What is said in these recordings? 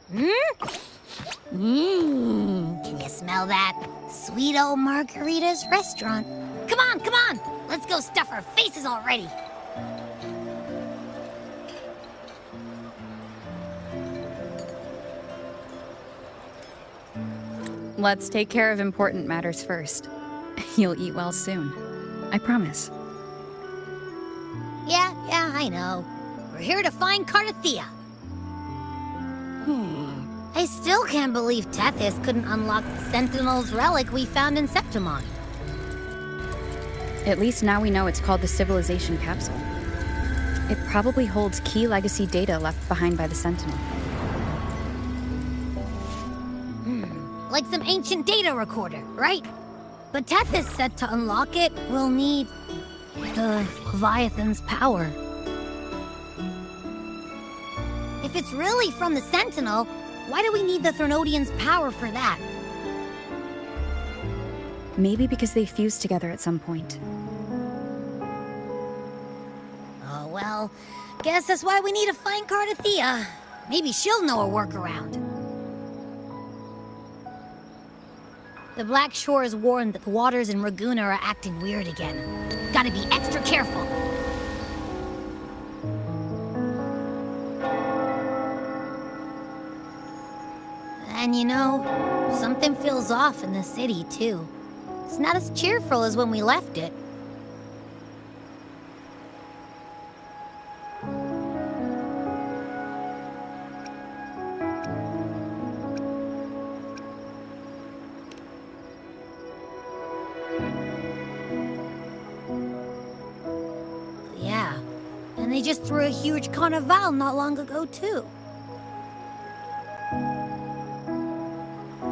Can you smell that? Sweet old Margarita's restaurant. Come on, come on! Let's go stuff our faces already! Let's take care of important matters first. You'll eat well soon. I promise. Yeah, I know. We're here to find Cardathia. I still can't believe Tethys couldn't unlock the Sentinel's relic we found in Septimon. At least now we know it's called the Civilization Capsule. It probably holds key legacy data left behind by the Sentinel. Like some ancient data recorder, right? But Tethys said to unlock it, we'll need the Leviathan's power. If it's really from the Sentinel, why do we need the Threnodian's power for that? Maybe because they fused together at some point. Oh, well, guess that's why we need to find Cardathia. Maybe she'll know a workaround. The Black Shore is warned that the waters in Raguna are acting weird again. Gotta be extra careful. And you know, something feels off in the city, too. It's not as cheerful as when we left it. Yeah, and they just threw a huge carnival not long ago, too.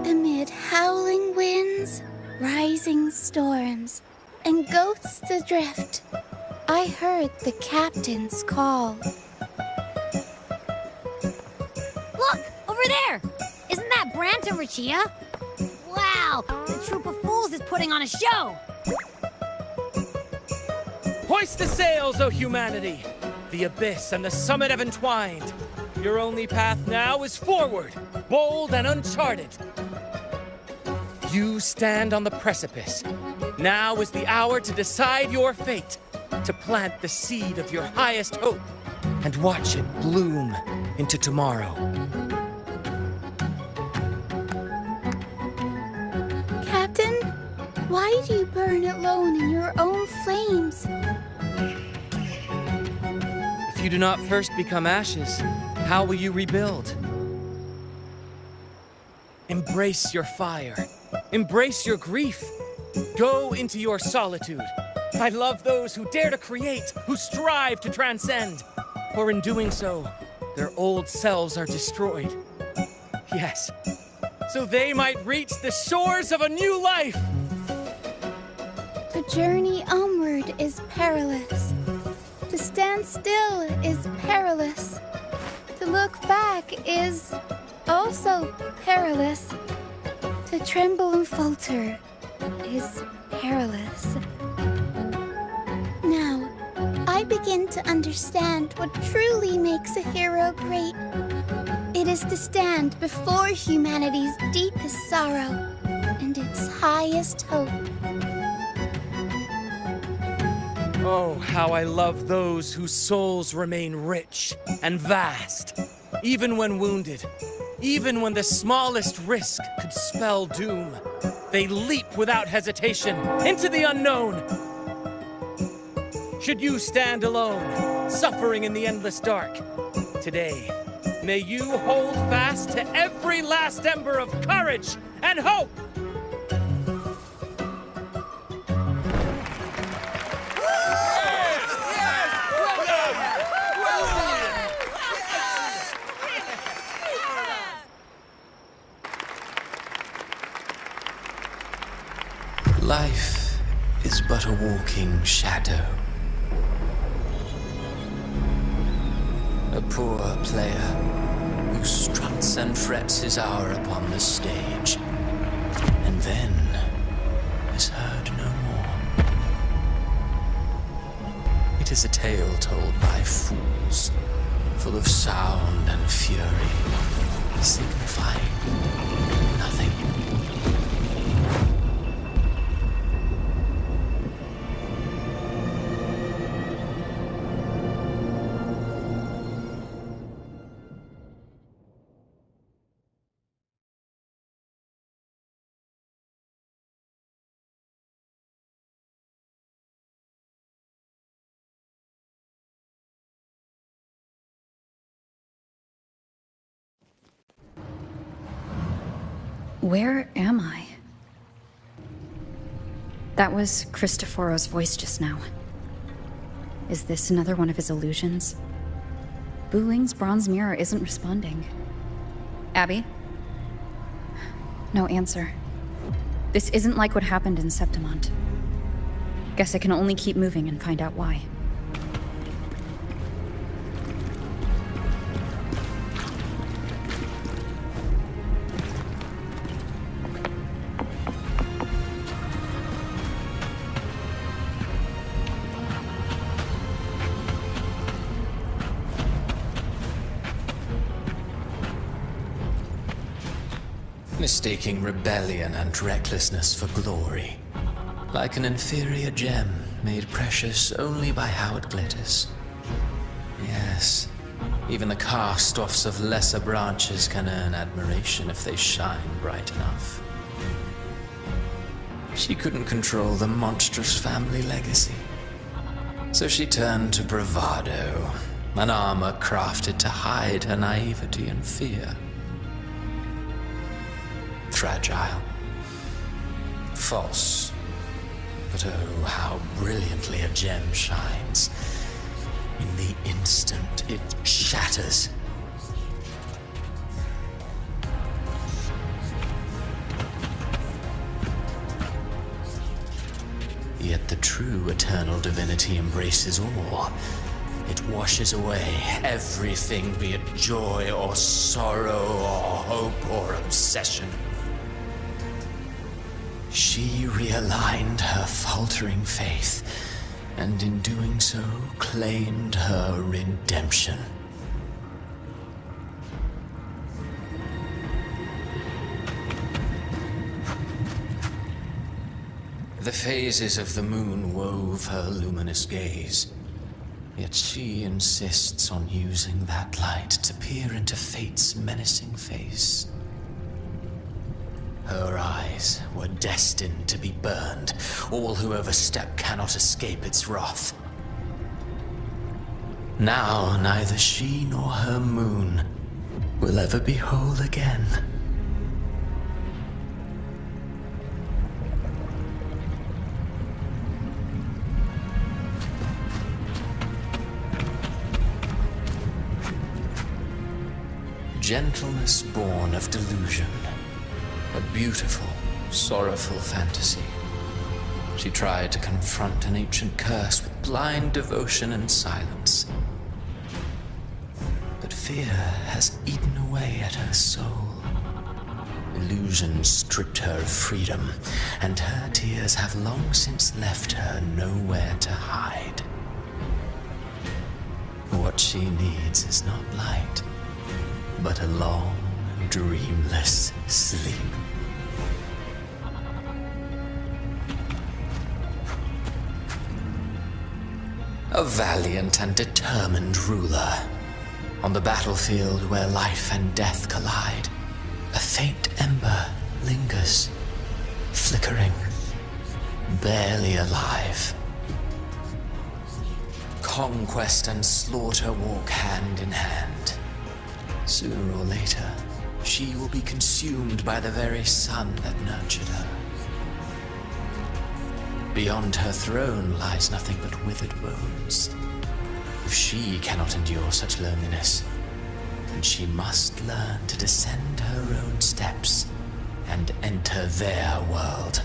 Amid howling winds, rising storms, and ghosts adrift, I heard the captain's call. Look! Over there! Isn't that Brant and Rachia? Wow! The troop of fools is putting on a show! Hoist the sails, O humanity! The abyss and the summit have entwined. Your only path now is forward, bold and uncharted. You stand on the precipice. Now is the hour to decide your fate, to plant the seed of your highest hope, and watch it bloom into tomorrow. Captain, why do you burn alone in your own flames? If you do not first become ashes, how will you rebuild? Embrace your fire. Embrace your grief. Go into your solitude. I love those who dare to create, who strive to transcend. For in doing so, their old selves are destroyed. Yes, so they might reach the shores of a new life. The journey onward is perilous. To stand still is perilous. To look back is also perilous. To tremble and falter is perilous. Now, I begin to understand what truly makes a hero great. It is to stand before humanity's deepest sorrow and its highest hope. Oh, how I love those whose souls remain rich and vast, even when wounded. Even when the smallest risk could spell doom, they leap without hesitation into the unknown. Should you stand alone, suffering in the endless dark, today, may you hold fast to every last ember of courage and hope! Life is but a walking shadow. A poor player who struts and frets his hour upon the stage, and then is heard no more. It is a tale told by fools, full of sound and fury, signifying nothing. Where am I? That was Cristoforo's voice just now. Is this another one of his illusions? Buling's bronze mirror isn't responding. Abby? No answer. This isn't like what happened in Septimont. Guess I can only keep moving and find out why. Mistaking rebellion and recklessness for glory. Like an inferior gem, made precious only by how it glitters. Yes, even the cast-offs of lesser branches can earn admiration if they shine bright enough. She couldn't control the monstrous family legacy. So she turned to bravado, an armor crafted to hide her naivety and fear. Fragile. False. But oh, how brilliantly a gem shines. In the instant it shatters. Yet the true eternal divinity embraces all. It washes away everything, be it joy or sorrow or hope or obsession. She realigned her faltering faith, and in doing so, claimed her redemption. The phases of the moon wove her luminous gaze, yet she insists on using that light to peer into fate's menacing face. Her eyes were destined to be burned. All who overstep cannot escape its wrath. Now, neither she nor her moon will ever be whole again. Gentleness born of delusion. A beautiful, sorrowful fantasy. She tried to confront an ancient curse with blind devotion and silence. But fear has eaten away at her soul. Illusion stripped her of freedom, and her tears have long since left her nowhere to hide. What she needs is not light, but a long, dreamless sleep. A valiant and determined ruler. On the battlefield where life and death collide, a faint ember lingers, flickering, barely alive. Conquest and slaughter walk hand in hand. Sooner or later, she will be consumed by the very sun that nurtured her. Beyond her throne lies nothing but withered bones. If she cannot endure such loneliness, then she must learn to descend her own steps and enter their world.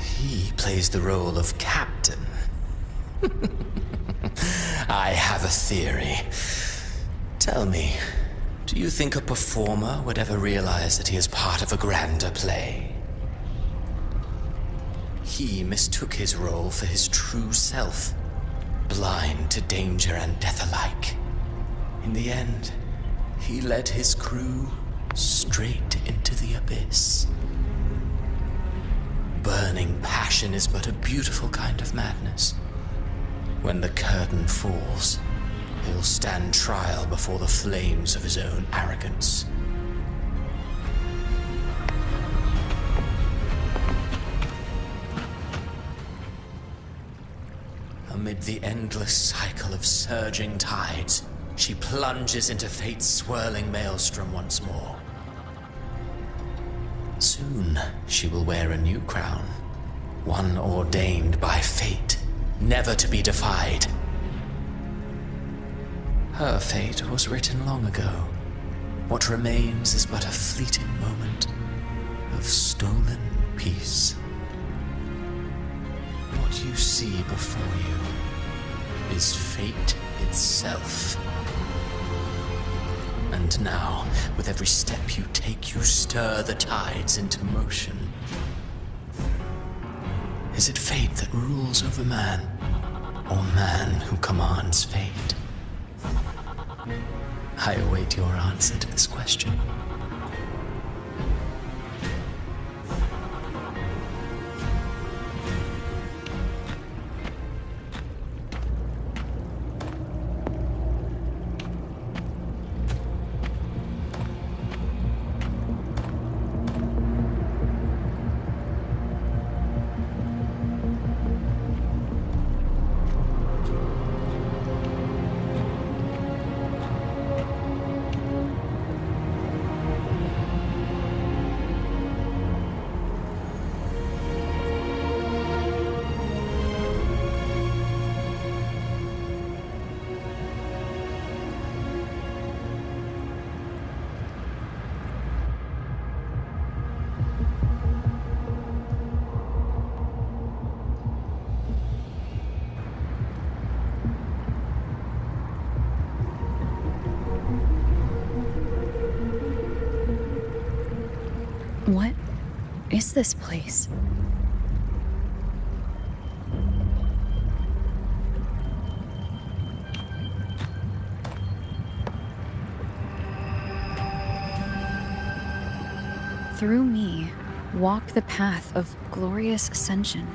He plays the role of captain. I have a theory. Tell me, do you think a performer would ever realize that he is part of a grander play? He mistook his role for his true self, blind to danger and death alike. In the end, he led his crew straight into the abyss. Burning passion is but a beautiful kind of madness. When the curtain falls, he'll stand trial before the flames of his own arrogance. Amid the endless cycle of surging tides, she plunges into fate's swirling maelstrom once more. Soon, she will wear a new crown, one ordained by fate, never to be defied. Her fate was written long ago. What remains is but a fleeting moment of stolen peace. What you see before you is fate itself. And now, with every step you take, you stir the tides into motion. Is it fate that rules over man, or man who commands fate? I await your answer to this question. What is this place? Through me, walk the path of glorious ascension.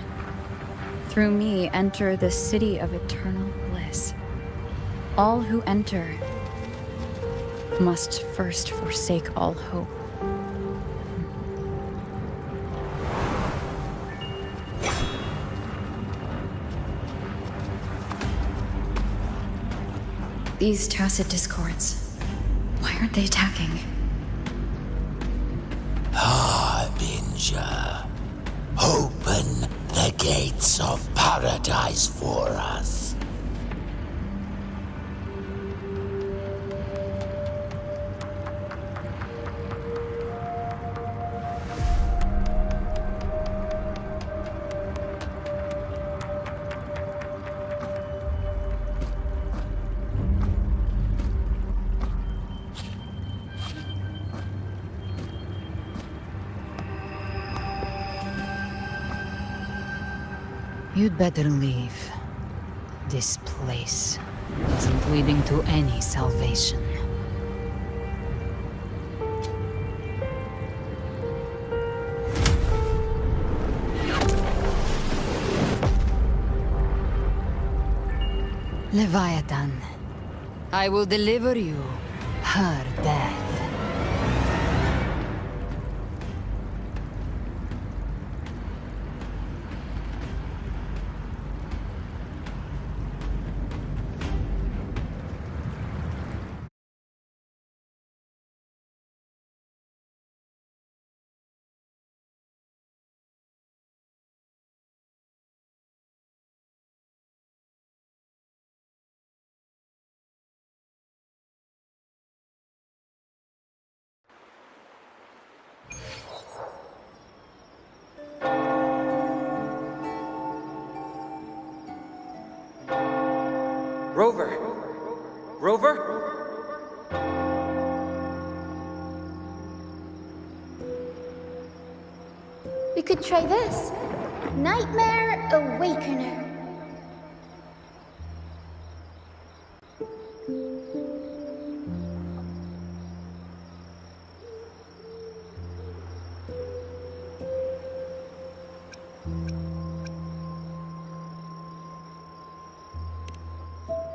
Through me, enter the city of eternal bliss. All who enter must first forsake all hope. These tacit discords, why aren't they attacking? Harbinger, open the gates of paradise for us. You'd better leave. This place isn't leading to any salvation. Leviathan, I will deliver you her death. Rover! Rover? We could try this. Nightmare Awakener.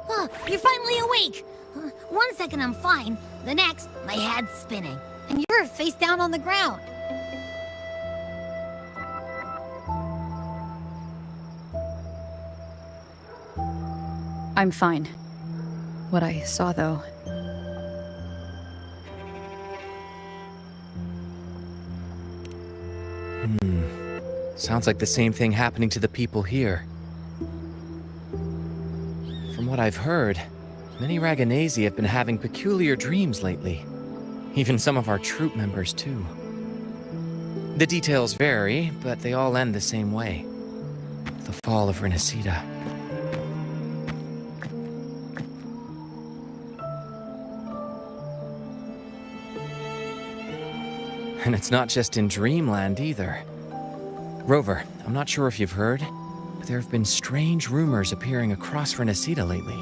Oh, you're finally awake! 1 second I'm fine, the next, my head's spinning. And you're face down on the ground. I'm fine. What I saw, though... Sounds like the same thing happening to the people here. From what I've heard, many Raganesi have been having peculiar dreams lately. Even some of our troop members, too. The details vary, but they all end the same way. The fall of Rinascita. And it's not just in Dreamland, either. Rover, I'm not sure if you've heard, but there have been strange rumors appearing across Rinascita lately.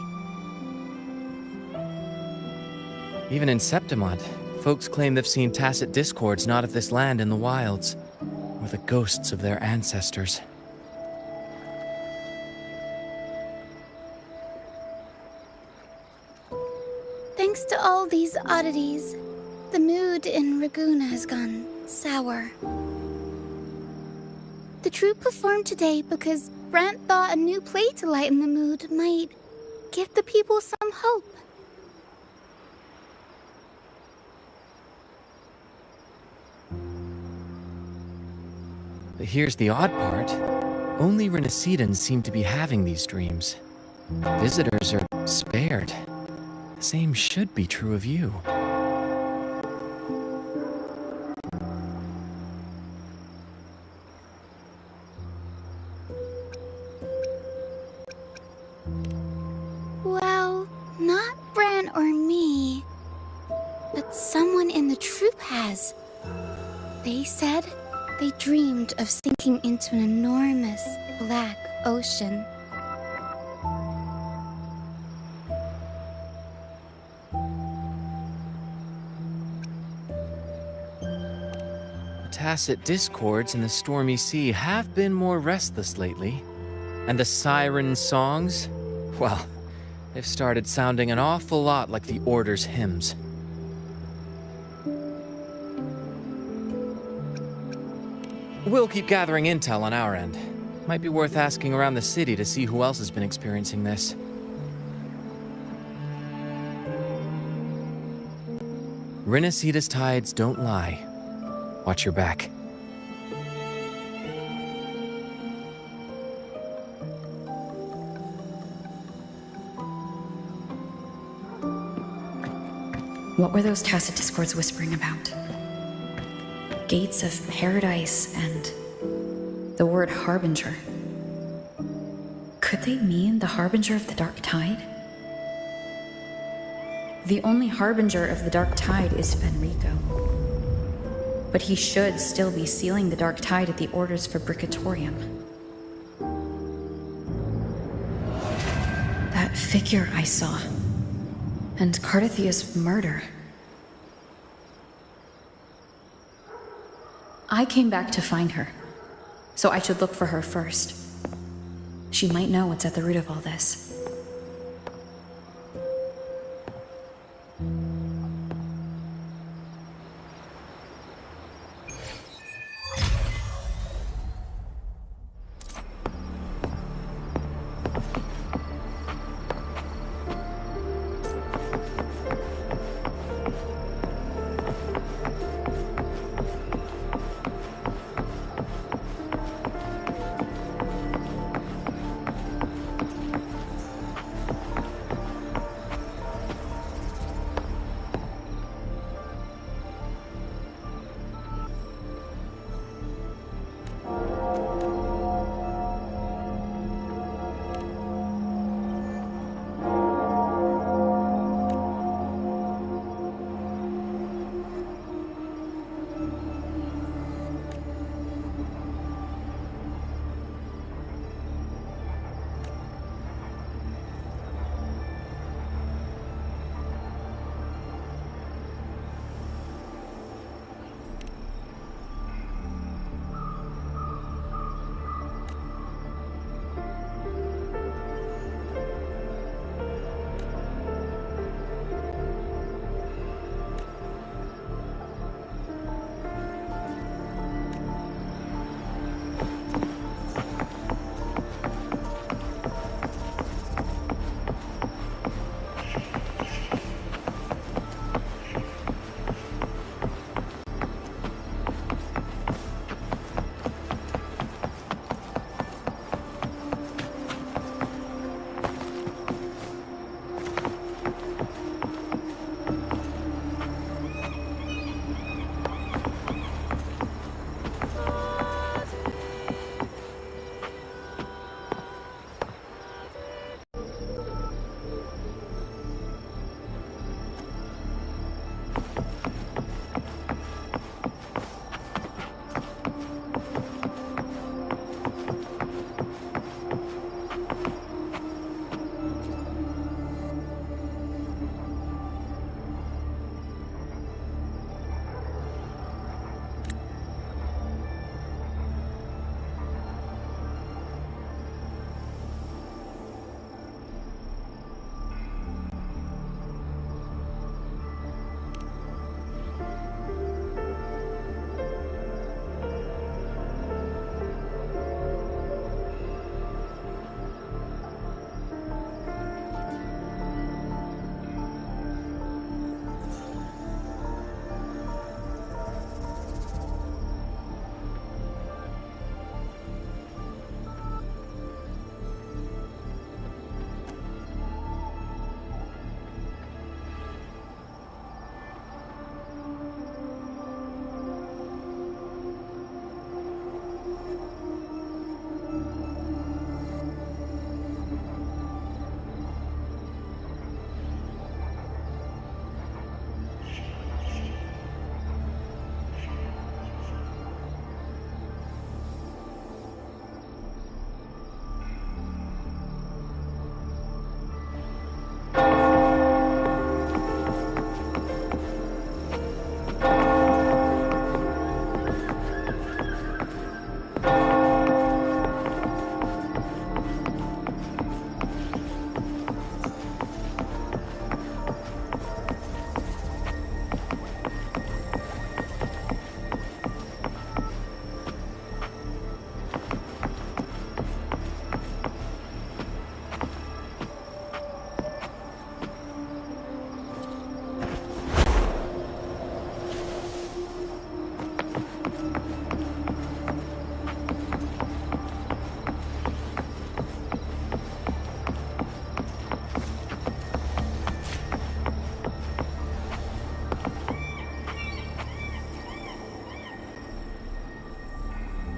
Even in Septimont, folks claim they've seen tacit discords not of this land in the wilds, or the ghosts of their ancestors. Thanks to all these oddities, the mood in Raguna has gone sour. The troupe performed today because Brant thought a new play to lighten the mood might give the people some hope. But here's the odd part. Only Rinascitans seem to be having these dreams. Visitors are spared. The same should be true of you. Well, not Bran or me, but someone in the troupe has. They said they dreamed of sinking into an enormous black ocean. The tacit discords in the stormy sea have been more restless lately. And the siren songs? Well, they've started sounding an awful lot like the Order's hymns. We'll keep gathering intel on our end. Might be worth asking around the city to see who else has been experiencing this. Rinascita's tides don't lie. Watch your back. What were those tacit discords whispering about? Gates of paradise and the word harbinger. Could they mean the harbinger of the dark tide? The only harbinger of the dark tide is Fenrico. But he should still be sealing the dark tide at the Order's Fabricatorium. That figure I saw. And Cardathia's murder. I came back to find her, so I should look for her first. She might know what's at the root of all this.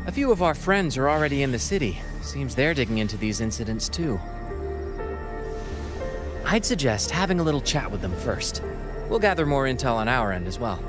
A few of our friends are already in the city. Seems they're digging into these incidents too. I'd suggest having a little chat with them first. We'll gather more intel on our end as well.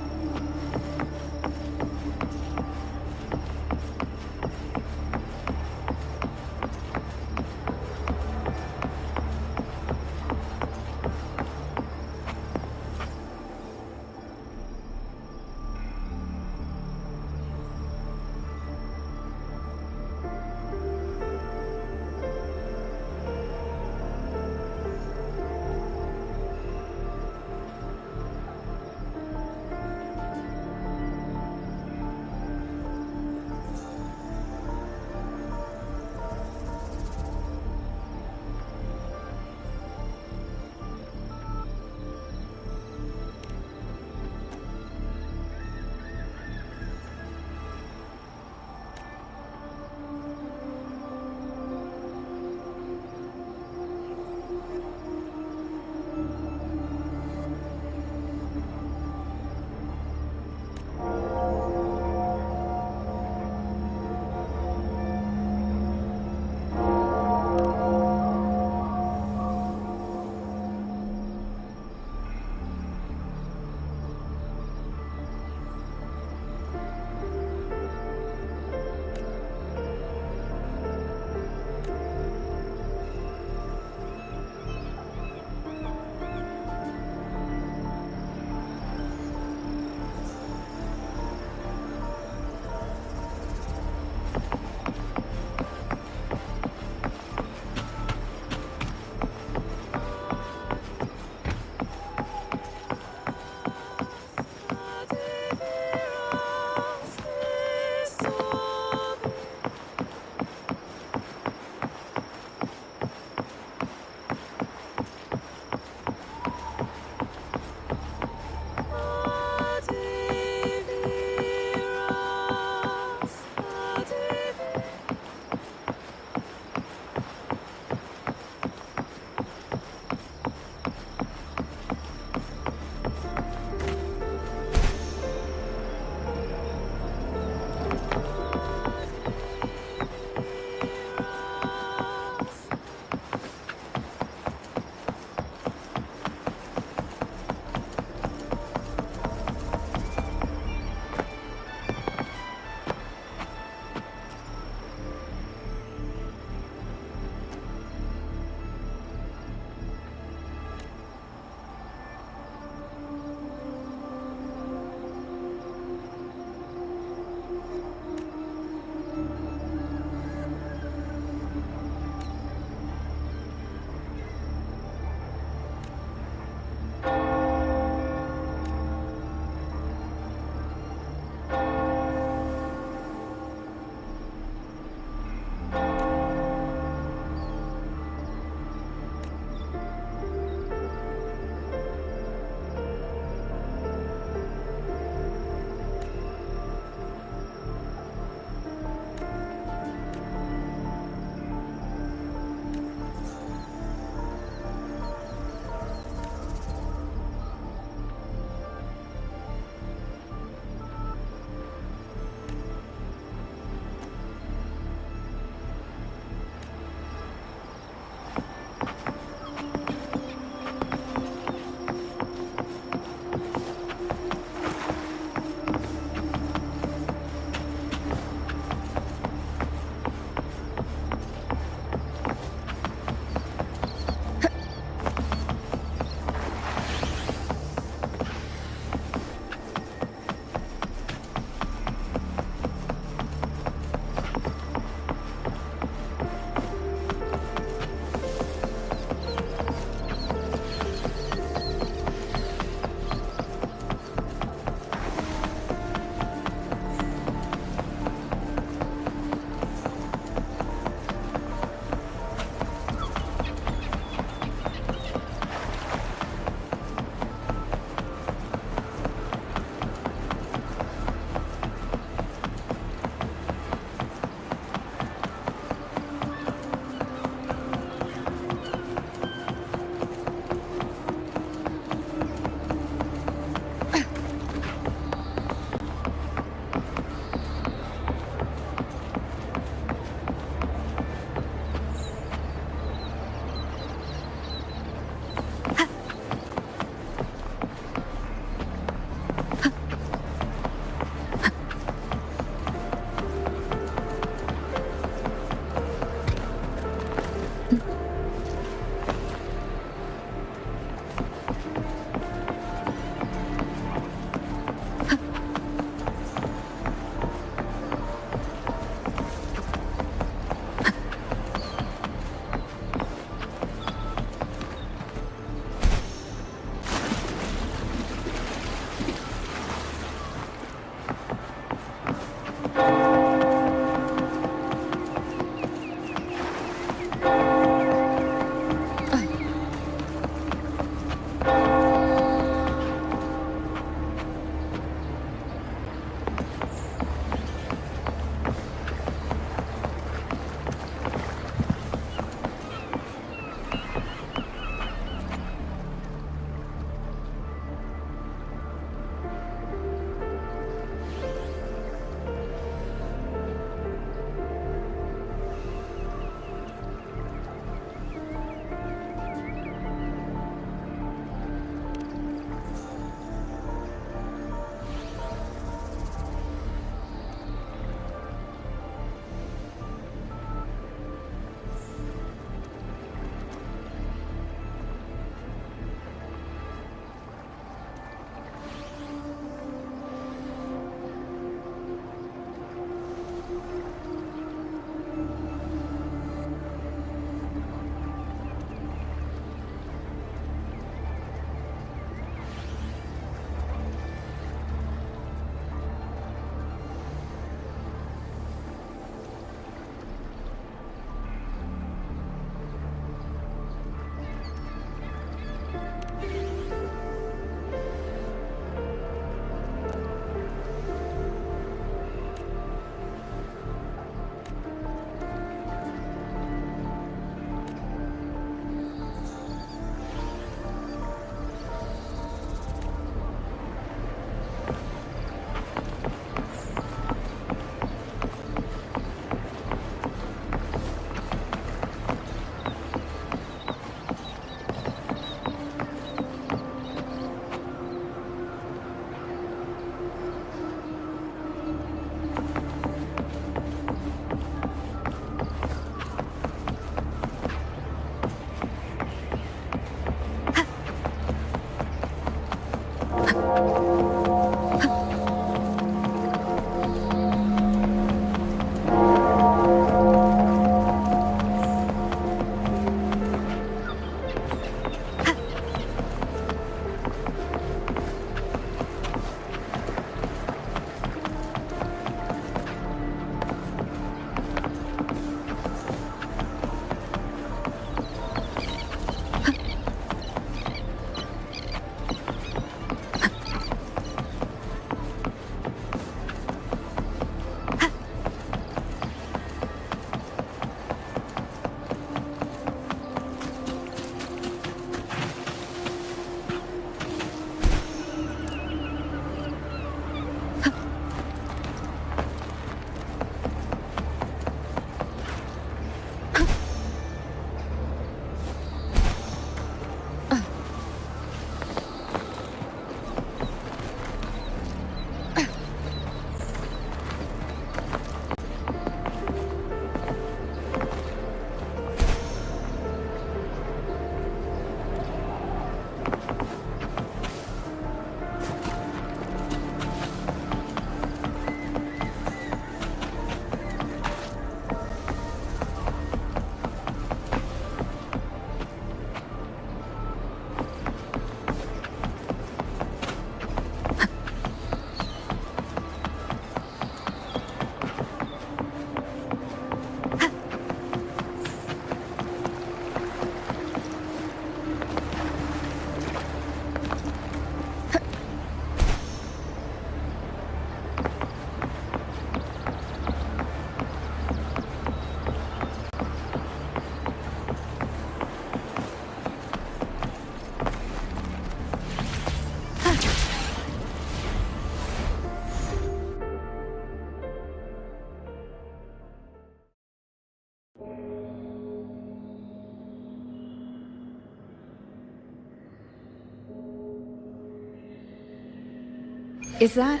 Is that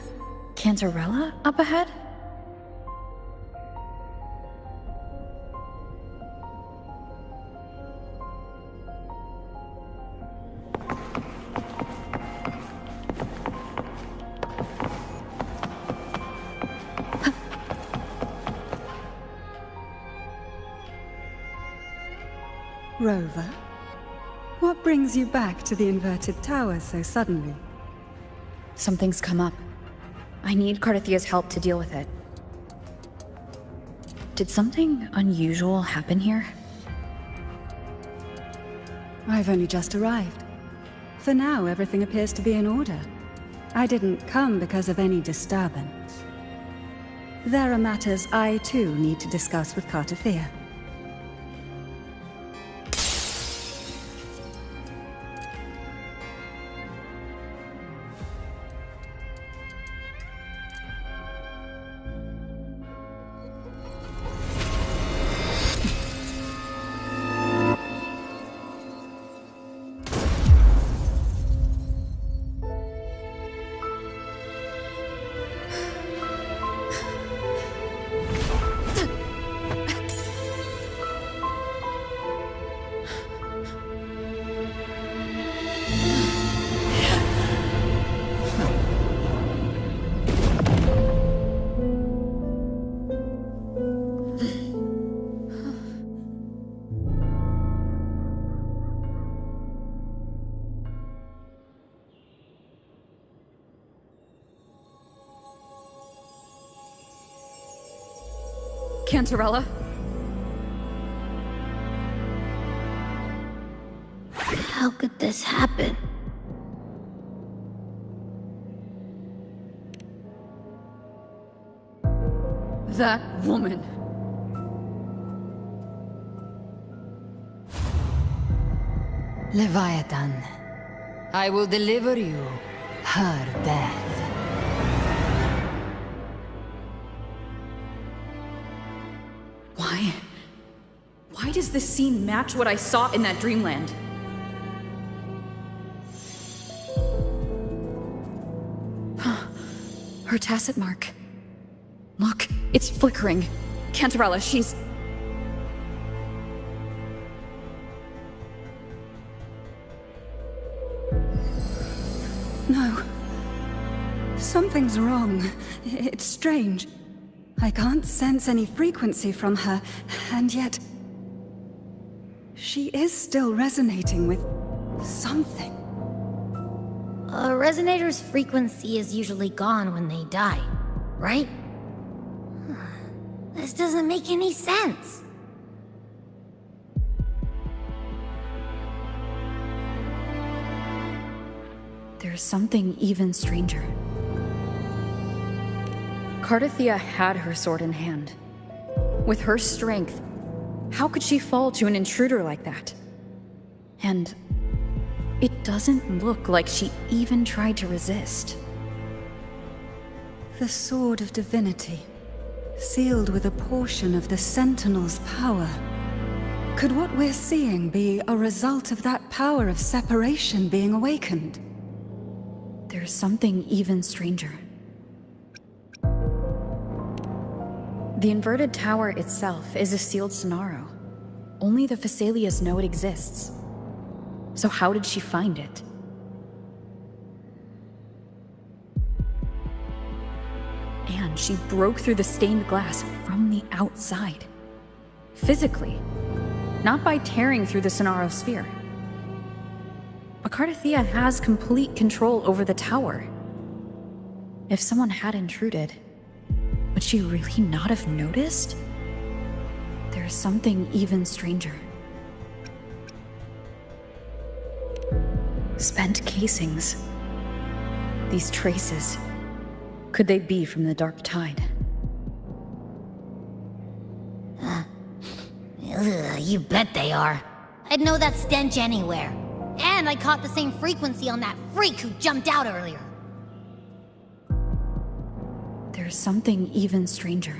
Cantarella up ahead? Rover, what brings you back to the inverted tower so suddenly? Something's come up. I need Cardathia's help to deal with it. Did something unusual happen here? I've only just arrived. For now, everything appears to be in order. I didn't come because of any disturbance. There are matters I, too, need to discuss with Cardathia. Cantarella? How could this happen? That woman. Leviathan, I will deliver you her death. Why? Why does this scene match what I saw in that dreamland? Her tacit mark. Look, it's flickering. Cantarella, she's... No. Something's wrong. It's strange. I can't sense any frequency from her, and yet... she is still resonating with something. A resonator's frequency is usually gone when they die, right? This doesn't make any sense. There's something even stranger. Cardathia had her sword in hand. With her strength, how could she fall to an intruder like that? And it doesn't look like she even tried to resist. The Sword of Divinity, sealed with a portion of the Sentinel's power. Could what we're seeing be a result of that power of separation being awakened? There's something even stranger. The inverted tower itself is a sealed Sonaro. Only the Phasalias know it exists. So how did she find it? And she broke through the stained glass from the outside. Physically. Not by tearing through the Sonaro sphere. But Cardathia has complete control over the tower. If someone had intruded, would she really not have noticed? There's something even stranger. Spent casings. These traces. Could they be from the Dark Tide? You bet they are. I'd know that stench anywhere. And I caught the same frequency on that freak who jumped out earlier. There's something even stranger.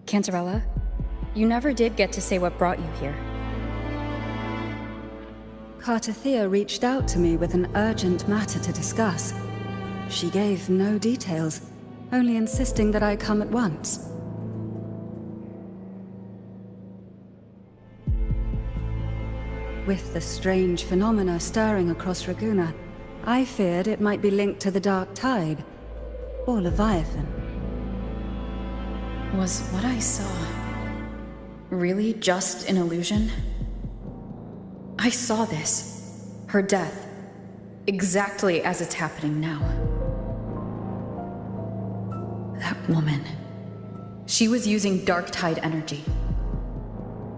Cantarella, you never did get to say what brought you here. Cartathea reached out to me with an urgent matter to discuss. She gave no details, only insisting that I come at once. With the strange phenomena stirring across Raguna, I feared it might be linked to the Dark Tide, or Leviathan. Was what I saw really just an illusion? I saw this, her death, exactly as it's happening now. That woman, she was using Dark Tide energy.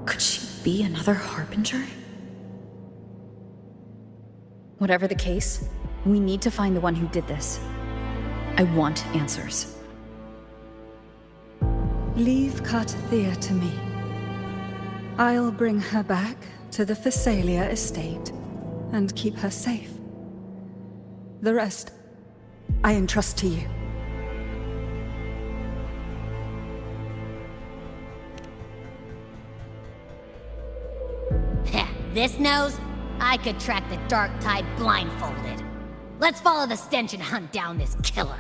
Could she be another Harbinger? Whatever the case, we need to find the one who did this. I want answers. Leave Cartathea to me. I'll bring her back to the Phasalia estate and keep her safe. The rest, I entrust to you. This nose? I could track the Dark Tide blindfolded. Let's follow the stench and hunt down this killer.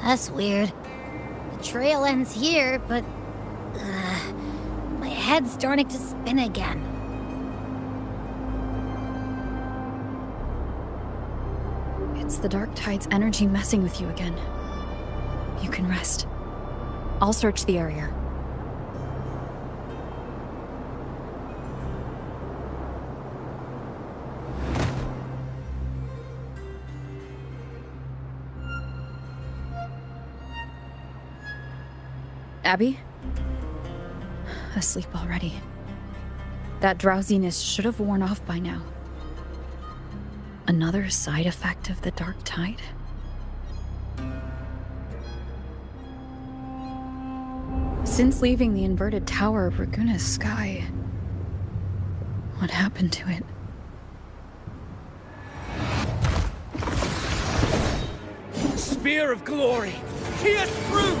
That's weird. The trail ends here, but... my head's starting to spin again. It's the Dark Tide's energy messing with you again. You can rest. I'll search the area. Abby? Asleep already. That drowsiness should have worn off by now. Another side effect of the Dark Tide? Since leaving the inverted tower of Raguna's sky, what happened to it? Spear of glory! Pierce through!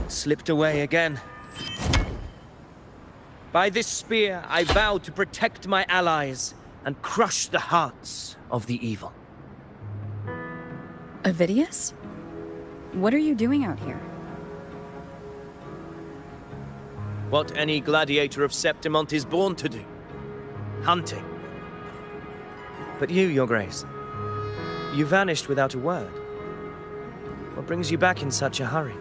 Slipped away again. By this spear, I vow to protect my allies and crush the hearts of the evil. Avidius? What are you doing out here? What any gladiator of Septimont is born to do. Hunting. But you, Your Grace, you vanished without a word. What brings you back in such a hurry?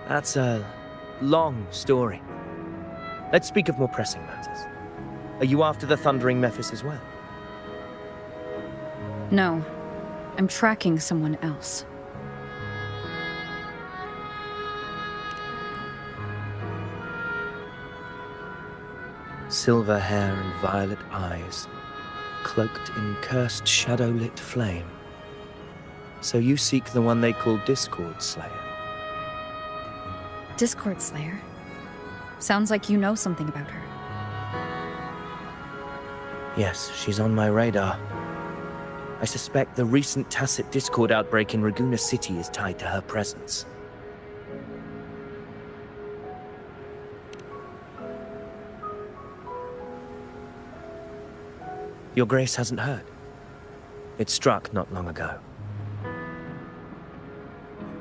That's a long story. Let's speak of more pressing matters. Are you after the Thundering Mephis as well? No. I'm tracking someone else. Silver hair and violet eyes, cloaked in cursed shadow-lit flame. So you seek the one they call Discord Slayer. Discord Slayer? Sounds like you know something about her. Yes, she's on my radar. I suspect the recent tacit Discord outbreak in Raguna City is tied to her presence. Your Grace hasn't heard. It struck not long ago.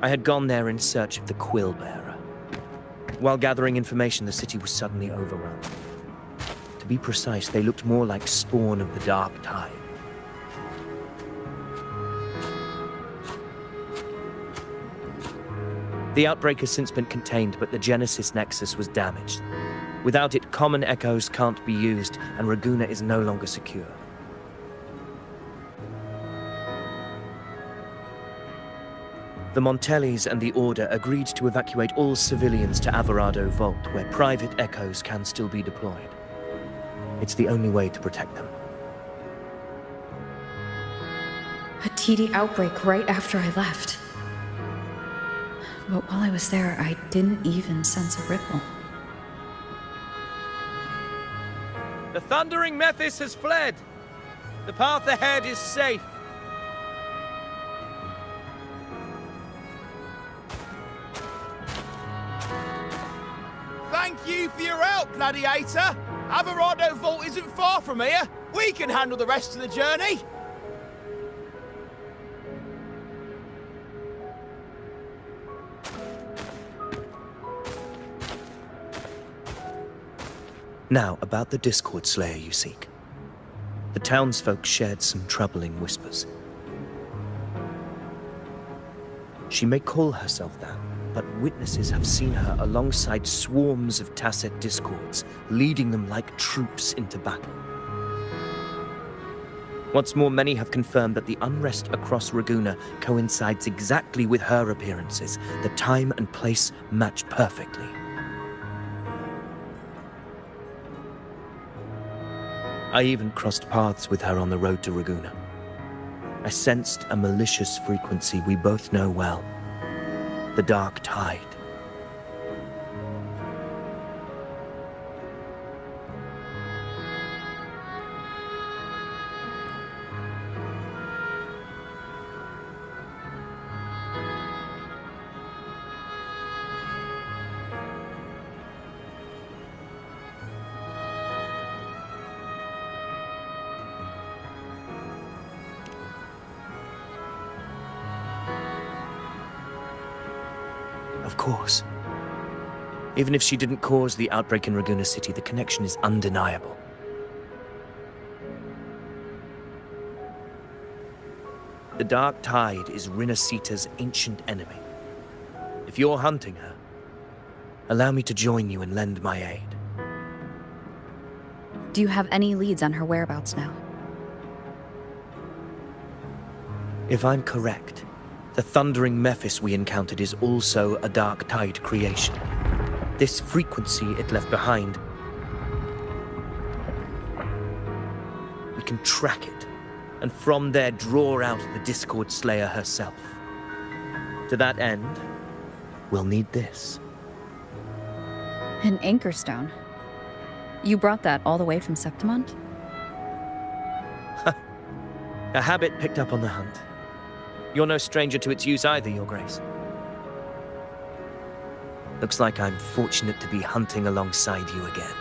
I had gone there in search of the Quill Bearer. While gathering information, the city was suddenly overrun. To be precise, they looked more like spawn of the Dark Tide. The outbreak has since been contained, but the Genesis Nexus was damaged. Without it, common echoes can't be used, and Raguna is no longer secure. The Montellis and the Order agreed to evacuate all civilians to Alvarado Vault, where private echoes can still be deployed. It's the only way to protect them. A TD outbreak right after I left. But while I was there, I didn't even sense a ripple. The Thundering Mephis has fled! The path ahead is safe. Thank you for your help, Gladiator! Alvarado Vault isn't far from here. We can handle the rest of the journey. Now, about the Discord Slayer you seek. The townsfolk shared some troubling whispers. She may call herself that, but witnesses have seen her alongside swarms of Tacet Discords, leading them like troops into battle. What's more, many have confirmed that the unrest across Raguna coincides exactly with her appearances. The time and place match perfectly. I even crossed paths with her on the road to Raguna. I sensed a malicious frequency we both know well. The Dark Tide. Of course. Even if she didn't cause the outbreak in Raguna City, the connection is undeniable. The Dark Tide is Rinascita's ancient enemy. If you're hunting her, allow me to join you and lend my aid. Do you have any leads on her whereabouts now? If I'm correct, the Thundering Mephis we encountered is also a Dark Tide creation. This frequency it left behind, we can track it, and from there draw out the Discord Slayer herself. To that end, we'll need this. An anchor stone. You brought that all the way from Septimont? A habit picked up on the hunt. You're no stranger to its use either, Your Grace. Looks like I'm fortunate to be hunting alongside you again.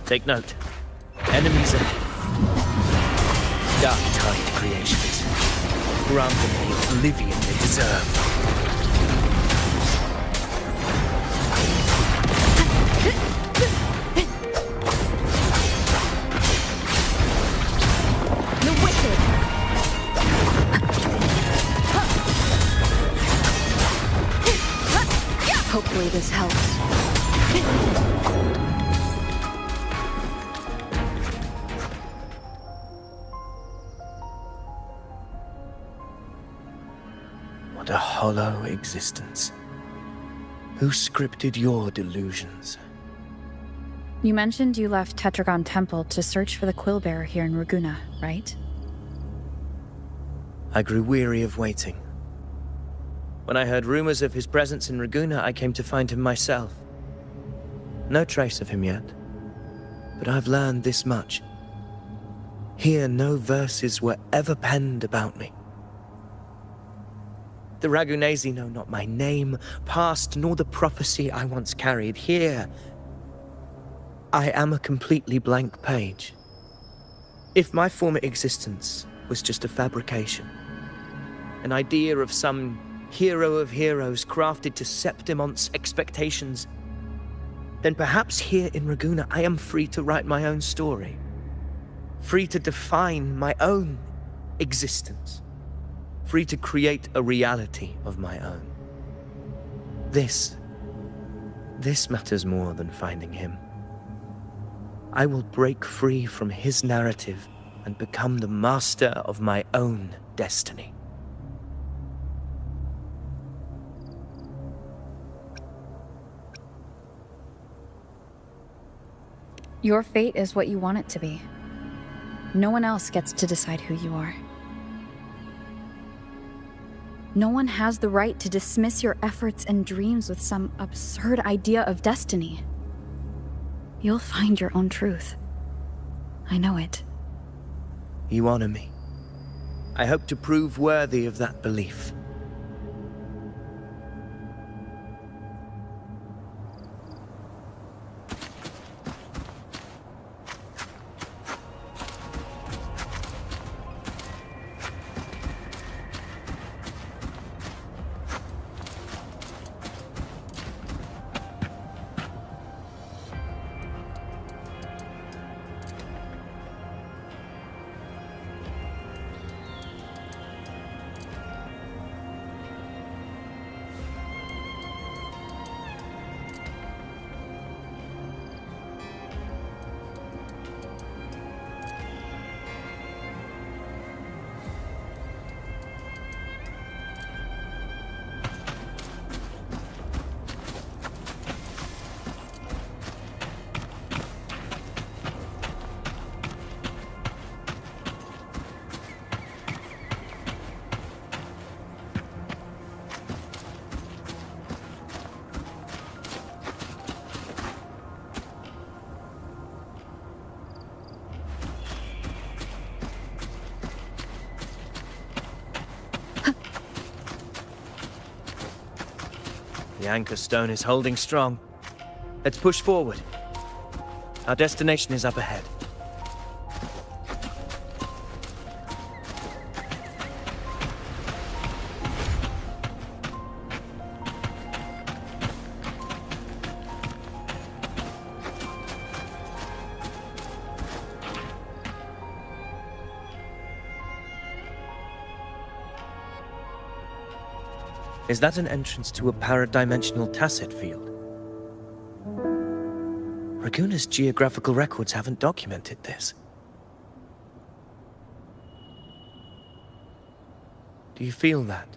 Take note. Enemies ahead. Dark Tide creations. Grant them the oblivion they deserve. The wicked! Hopefully this helps. What a hollow existence. Who scripted your delusions? You mentioned you left Tetragon Temple to search for the Quillbearer here in Raguna, right? I grew weary of waiting, When I heard rumors of his presence in Raguna, I came to find him myself. No trace of him yet, but I've learned this much. Here, no verses were ever penned about me. The Ragunesi know not my name, past, nor the prophecy I once carried. Here, I am a completely blank page. If my former existence was just a fabrication, an idea of some hero of heroes crafted to Septimont's expectations, then perhaps here in Raguna I am free to write my own story, free to define my own existence, free to create a reality of my own. This matters more than finding him. I will break free from his narrative and become the master of my own destiny. Your fate is what you want it to be. No one else gets to decide who you are. No one has the right to dismiss your efforts and dreams with some absurd idea of destiny. You'll find your own truth. I know it. You honor me. I hope to prove worthy of that belief. The anchor stone is holding strong. Let's push forward. Our destination is up ahead. Is that an entrance to a paradimensional tacit field? Raguna's geographical records haven't documented this. Do you feel that?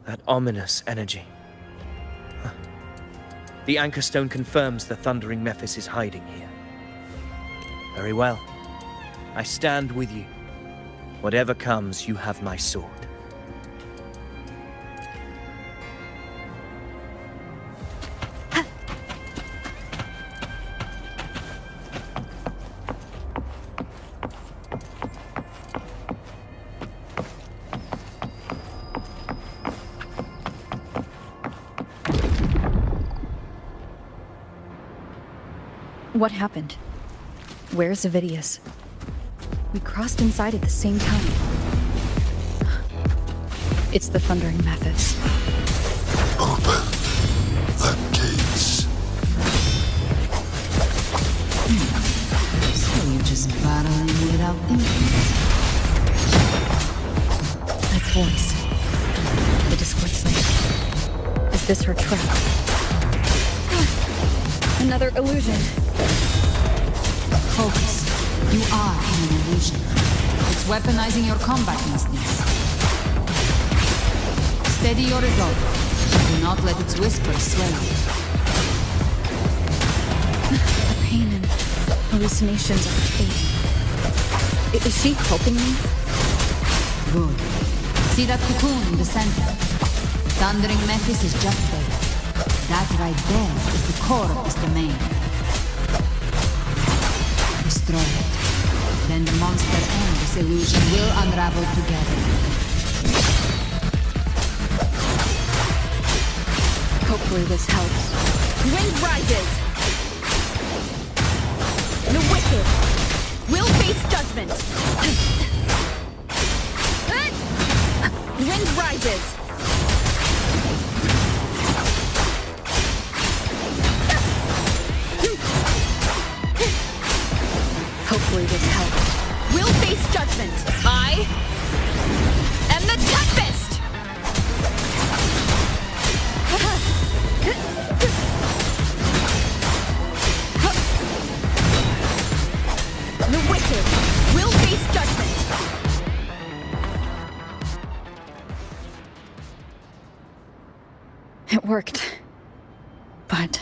That ominous energy? Huh. The anchor stone confirms the thundering Mephis is hiding here. Very well. I stand with you. Whatever comes, you have my sword. What happened? Where's Avidius? We crossed inside at the same time. It's the Thundering Mephis. Open the gates. So you're just battling without thinking. That voice. The Discord Slayer. Is this her trap? Another illusion. Focus. You are in an illusion. It's weaponizing your combat instincts. Steady your resolve. Do not let its whispers sway you. The pain and hallucinations are fading. Is she helping me? Good. See that cocoon in the center? Thundering Mephis is just there. That right there is the core of this domain. Destroy it. Then the monster and this illusion will unravel together. Hopefully this helps. Wind rises! The wicked will face judgment! Wind rises! Hopefully this helps. Will face judgment! I am the Tempest! The wicked will face judgment! It worked. But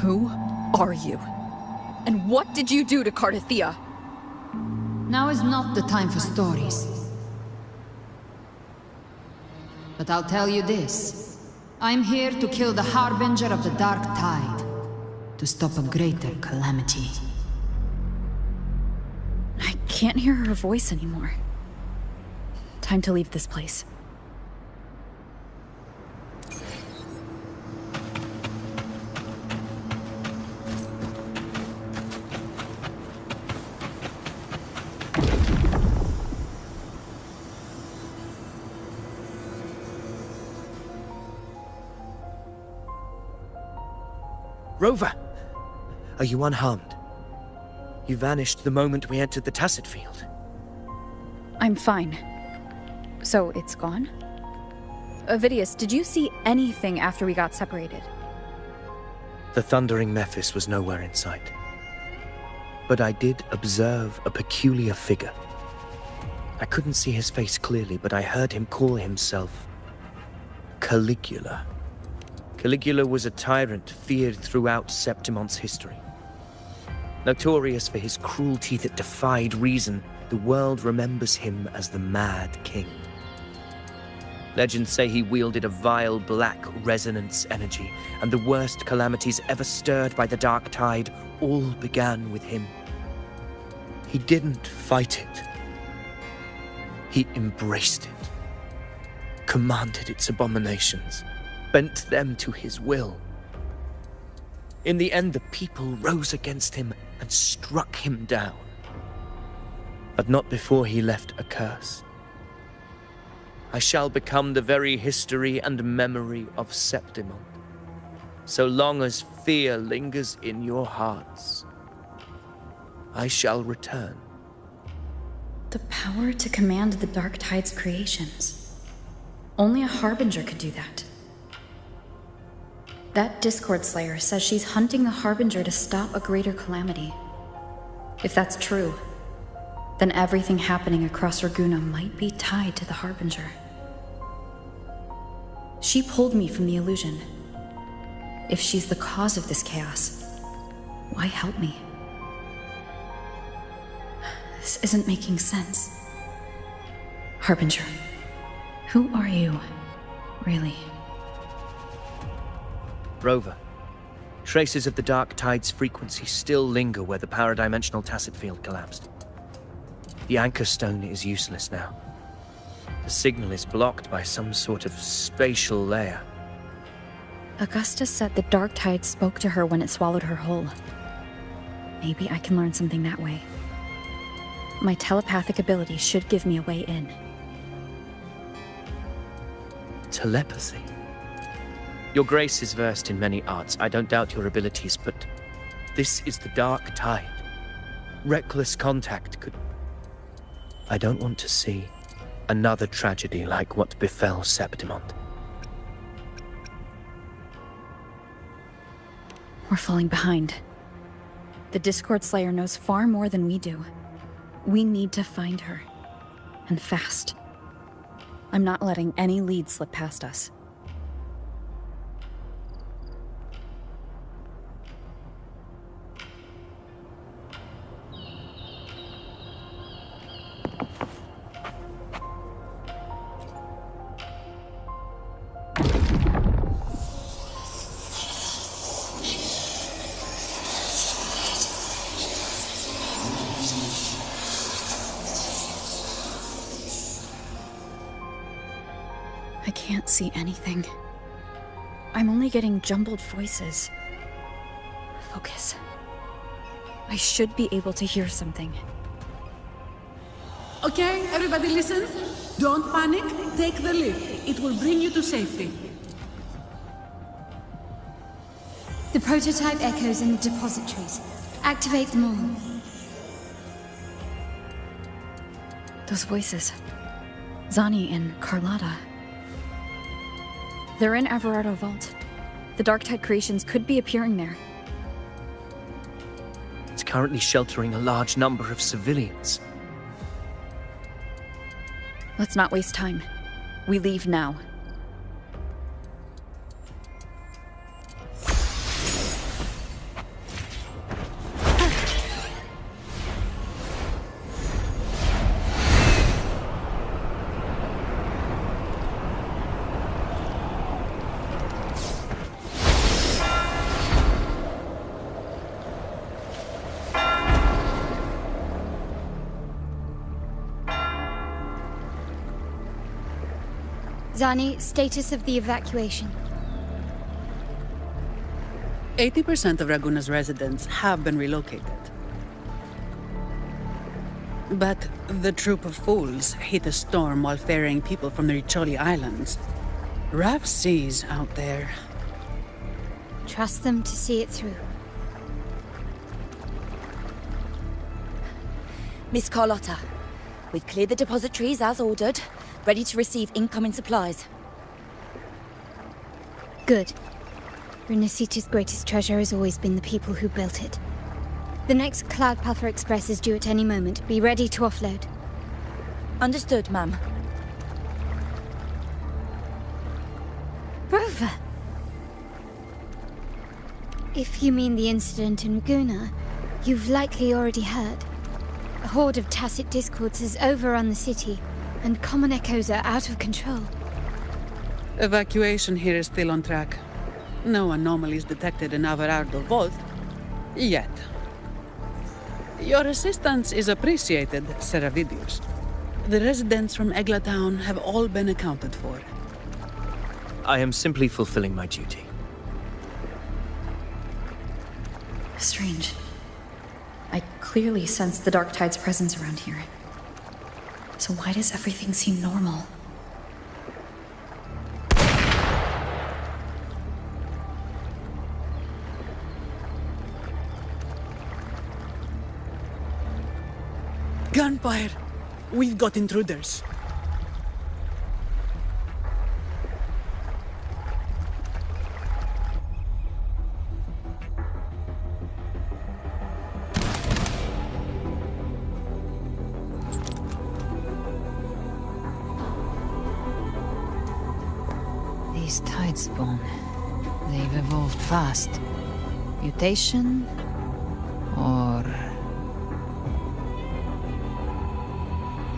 Who are you? And what did you do to Cardathia? Now is not the time for stories. But I'll tell you this. I'm here to kill the Harbinger of the Dark Tide. To stop a greater calamity. I can't hear her voice anymore. Time to leave this place. Rover! Are you unharmed? You vanished the moment we entered the Tacit Field. I'm fine. So it's gone? Ovidius, did you see anything after we got separated? The thundering Mephis was nowhere in sight. But I did observe a peculiar figure. I couldn't see his face clearly, but I heard him call himself Caligula. Caligula was a tyrant feared throughout Septimon's history. Notorious for his cruelty that defied reason, the world remembers him as the Mad King. Legends say he wielded a vile black resonance energy, and the worst calamities ever stirred by the Dark Tide all began with him. He didn't fight it. He embraced it, commanded its abominations, bent them to his will. In the end, the people rose against him and struck him down. But not before he left a curse. I shall become the very history and memory of Septimon. So long as fear lingers in your hearts, I shall return. The power to command the Dark Tide's creations. Only a Harbinger could do that. That Discord Slayer says she's hunting the Harbinger to stop a greater calamity. If that's true, then everything happening across Raguna might be tied to the Harbinger. She pulled me from the illusion. If she's the cause of this chaos, why help me? This isn't making sense. Harbinger, who are you, really? Rover, traces of the Dark Tide's frequency still linger where the paradimensional Tacit Field collapsed. The Anchor Stone is useless now. The signal is blocked by some sort of spatial layer. Augusta said the Dark Tide spoke to her when it swallowed her whole. Maybe I can learn something that way. My telepathic ability should give me a way in. Telepathy? Your Grace is versed in many arts. I don't doubt your abilities, but this is the Dark Tide. Reckless contact could... I don't want to see another tragedy like what befell Septimon. We're falling behind. The Discord Slayer knows far more than we do. We need to find her. And fast. I'm not letting any lead slip past us. can't see anything. I'm only getting jumbled voices. Focus. I should be able to hear something. Okay, everybody listen. Don't panic. Take the lift. It will bring you to safety. The prototype echoes in the depositories. Activate them all. Those voices. Zani and Carlotta. They're in Everardo Vault. The Darktide creations could be appearing there. It's currently sheltering a large number of civilians. Let's not waste time. We leave now. Zani, status of the evacuation. 80% of Raguna's residents have been relocated. But the troop of fools hit a storm while ferrying people from the Riccioli Islands. Rough seas out there. Trust them to see it through. Miss Carlotta, we've cleared the depositories as ordered, ready to receive incoming supplies. Good. Rinascita's greatest treasure has always been the people who built it. The next Cloudpuffer Express is due at any moment. Be ready to offload. Understood, ma'am. Rover! If you mean the incident in Raguna, you've likely already heard. A horde of tacit discords has overrun the city, and common echoes are out of control. Evacuation here is still on track. No anomalies detected in Everardo Vault. Yet. Your assistance is appreciated, Seravidius. The residents from Egla Town have all been accounted for. I am simply fulfilling my duty. Strange. I clearly sense the Darktide's presence around here. So why does everything seem normal? Gunfire! We've got intruders. These Tidespawn, they've evolved fast. Mutation? Or...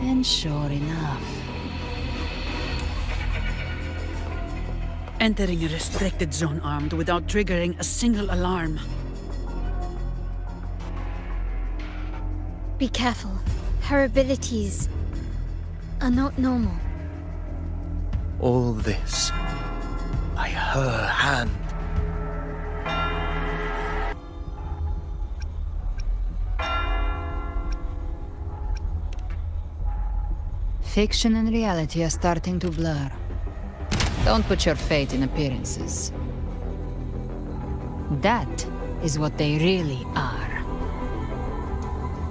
And sure enough... Entering a restricted zone armed without triggering a single alarm. Be careful. Her abilities are not normal. All this by her hand. Fiction and reality are starting to blur. Don't put your faith in appearances. That is what they really are.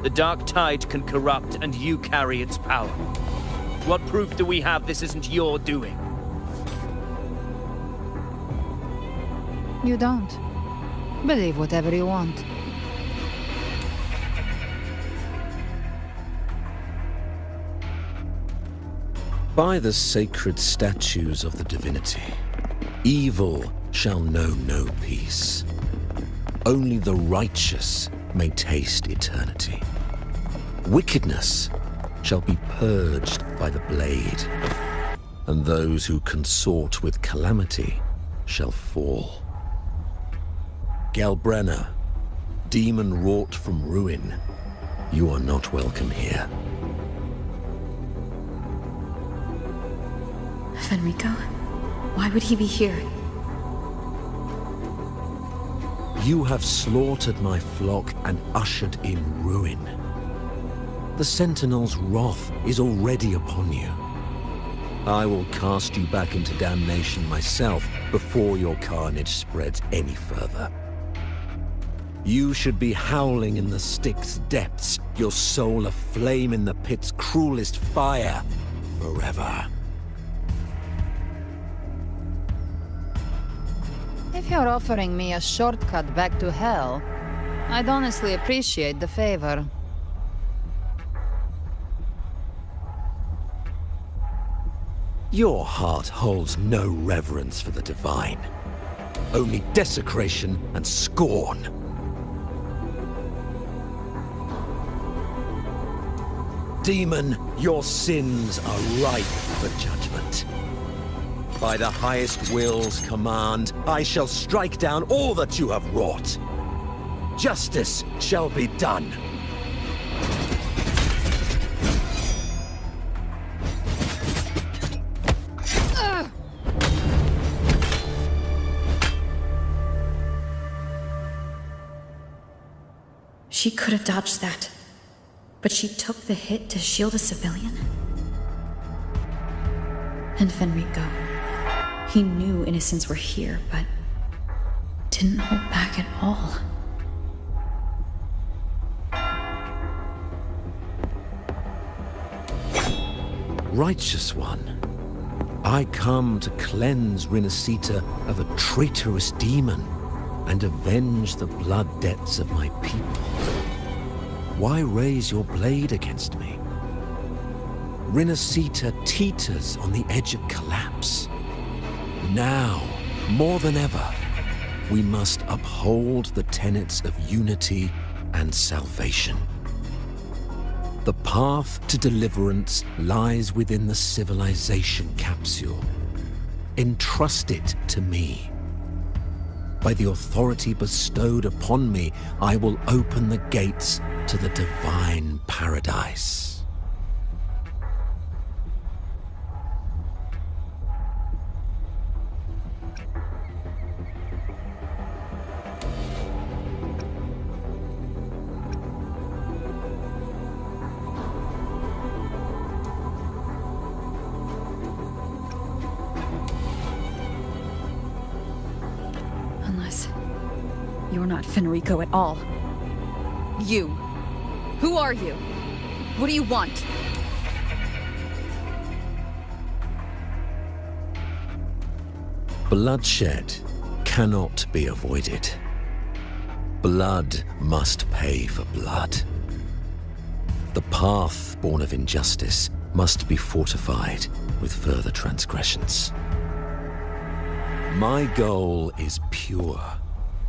The Dark Tide can corrupt, and you carry its power. What proof do we have this isn't your doing? You don't. Believe whatever you want. By the sacred statues of the divinity, evil shall know no peace. Only the righteous may taste eternity. Wickedness shall be purged by the blade, and those who consort with calamity shall fall. Galbrenna, demon wrought from ruin, you are not welcome here. Fenrico? Why would he be here? You have slaughtered my flock and ushered in ruin. The Sentinel's wrath is already upon you. I will cast you back into damnation myself before your carnage spreads any further. You should be howling in the Styx's depths, your soul aflame in the pit's cruelest fire, forever. If you're offering me a shortcut back to hell, I'd honestly appreciate the favor. Your heart holds no reverence for the divine, only desecration and scorn. Demon, your sins are ripe for judgment. By the highest will's command, I shall strike down all that you have wrought. Justice shall be done. She could have dodged that, but she took the hit to shield a civilian. And Fenrico, he knew innocents were here, but didn't hold back at all. Righteous One, I come to cleanse Rinascita of a traitorous demon and avenge the blood debts of my people. Why raise your blade against me? Rinascita teeters on the edge of collapse. Now, more than ever, we must uphold the tenets of unity and salvation. The path to deliverance lies within the civilization capsule. Entrust it to me. By the authority bestowed upon me, I will open the gates to the divine paradise. Unless you're not Fenrico at all. You. Who are you? What do you want? Bloodshed cannot be avoided. Blood must pay for blood. The path born of injustice must be fortified with further transgressions. My goal is pure,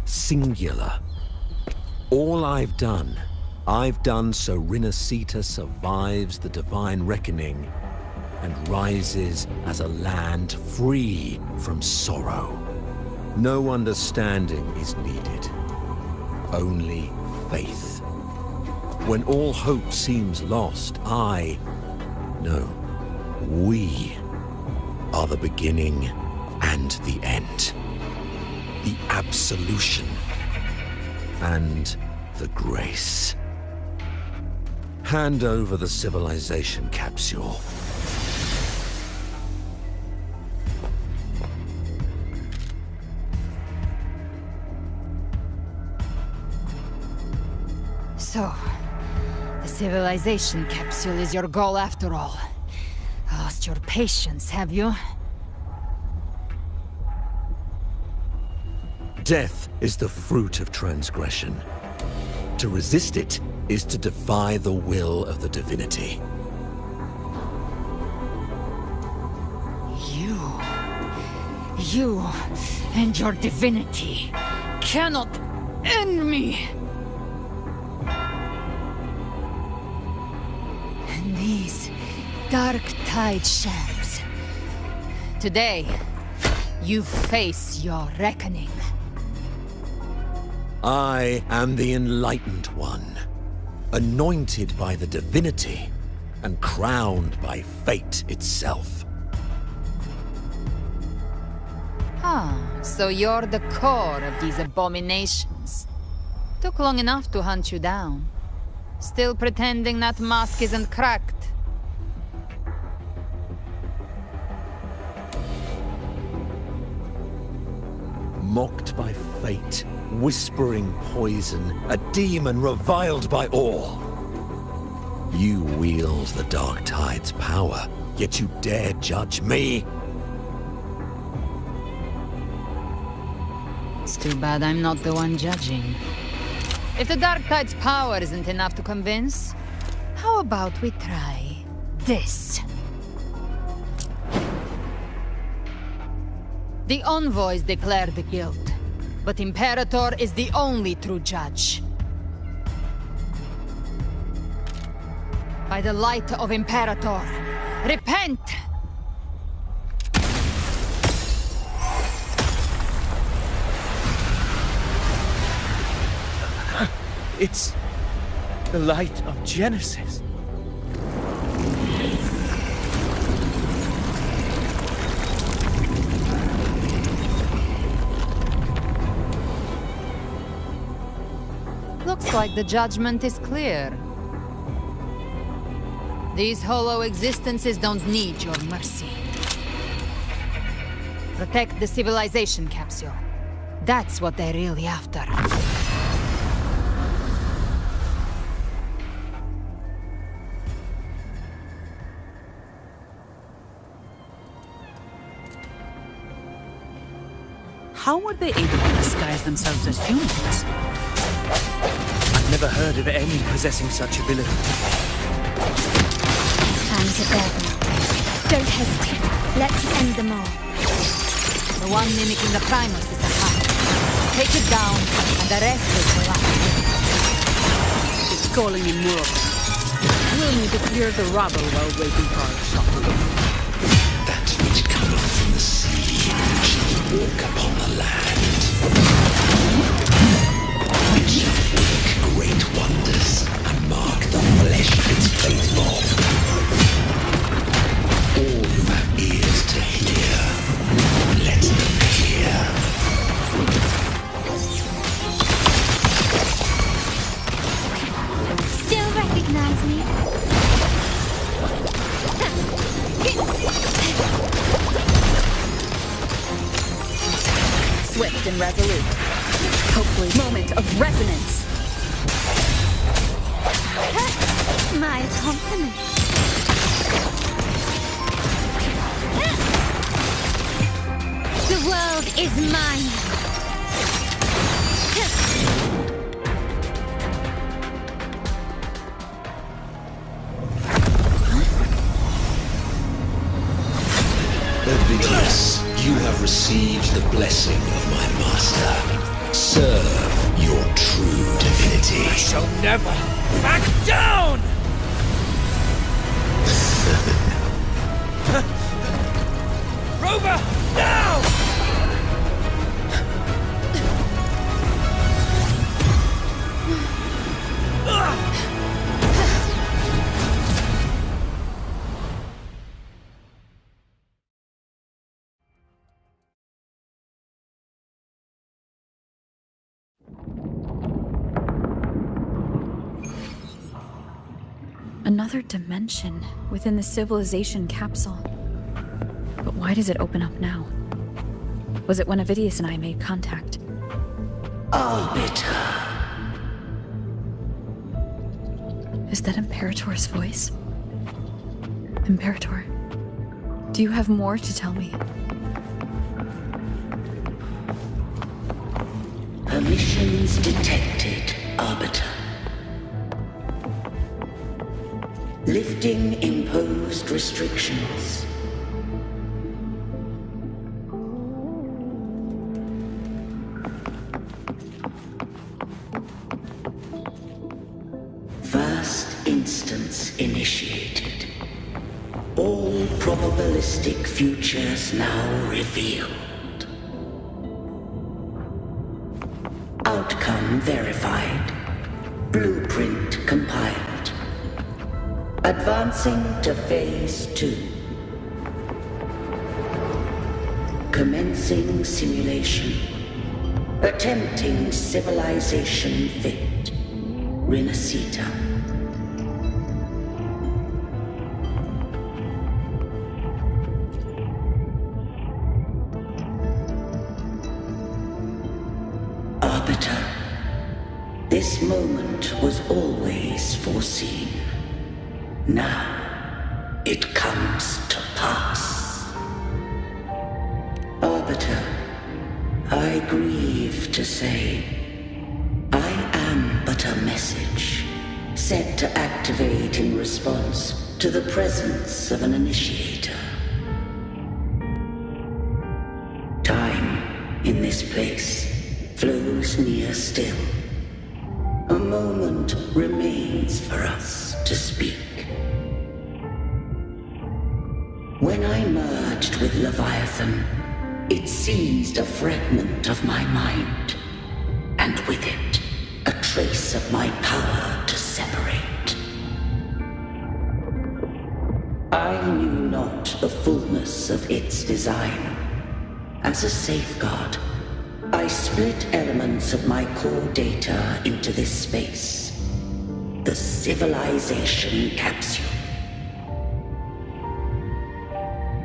singular. All I've done so Rinascita survives the divine reckoning and rises as a land free from sorrow. No understanding is needed, only faith. When all hope seems lost, we are the beginning and the end. The absolution and the grace. Hand over the civilization capsule. So, the civilization capsule is your goal after all. Lost your patience, have you? Death is the fruit of transgression. To resist it is to defy the will of the divinity. You and your divinity cannot end me! And these dark tide shams. Today, you face your reckoning. I am the Enlightened One, anointed by the divinity and crowned by fate itself. Ah, so you're the core of these abominations. Took long enough to hunt you down. Still pretending that mask isn't cracked. Mocked by fate, whispering poison, a demon reviled by all. You wield the Dark Tide's power, yet you dare judge me? It's too bad I'm not the one judging. If the Dark Tide's power isn't enough to convince, how about we try this? The envoys declare the guilt, but Imperator is the only true judge. By the light of Imperator, repent! It's the light of Genesis. Looks like the judgment is clear. These hollow existences don't need your mercy. Protect the civilization capsule. That's what they're really after. How were they able to disguise themselves as humans? I've never heard of any possessing such ability. Time's a burden. Don't hesitate. Let's end them all. The one mimicking the Primus is the heart. Take it down, and the rest will collapse. It's calling in more. We'll need to clear the rubble while waiting for our shot. That which cometh from the sea shall walk upon the land. It shall work great wonders and mark the flesh its faithful. All who have ears to hear, let them hear. Still recognize me? Swift and resolute. Hopefully, moment of resonance. My compliment. The world is mine. Ovidius, you have received the blessing of my master. Serve your true divinity. I shall never back down! Rover, now! Another dimension within the civilization capsule. But why does it open up now? Was it when Ovidius and I made contact? Arbiter. Is that Imperator's voice? Imperator, do you have more to tell me? Permissions detected, Arbiter. Lifting imposed restrictions. First instance initiated. All probabilistic futures now revealed. Outcome verified. Blueprint compiled. Advancing to Phase 2. Commencing simulation. Attempting civilization fit. Rinascita. Arbiter. This moment was always foreseen. Now, it comes to pass. Arbiter, I grieve to say, I am but a message, set to activate in response to the presence of an initiator. Time, in this place, flows near still. A moment remains for us to speak. When I merged with Leviathan, it seized a fragment of my mind, and with it, a trace of my power to separate. I knew not the fullness of its design. As a safeguard, I split elements of my core data into this space, the civilization capsule.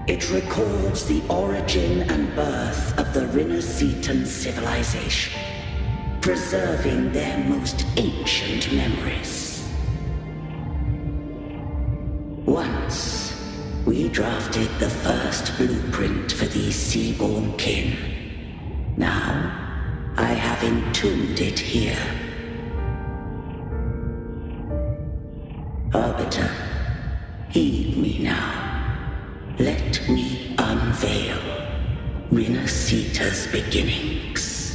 It records the origin and birth of the Rinascitan civilization, preserving their most ancient memories. Once, we drafted the first blueprint for these seaborn kin. Now, I have entombed it here. Arbiter, heed me now. Let me unveil Rinascita's beginnings.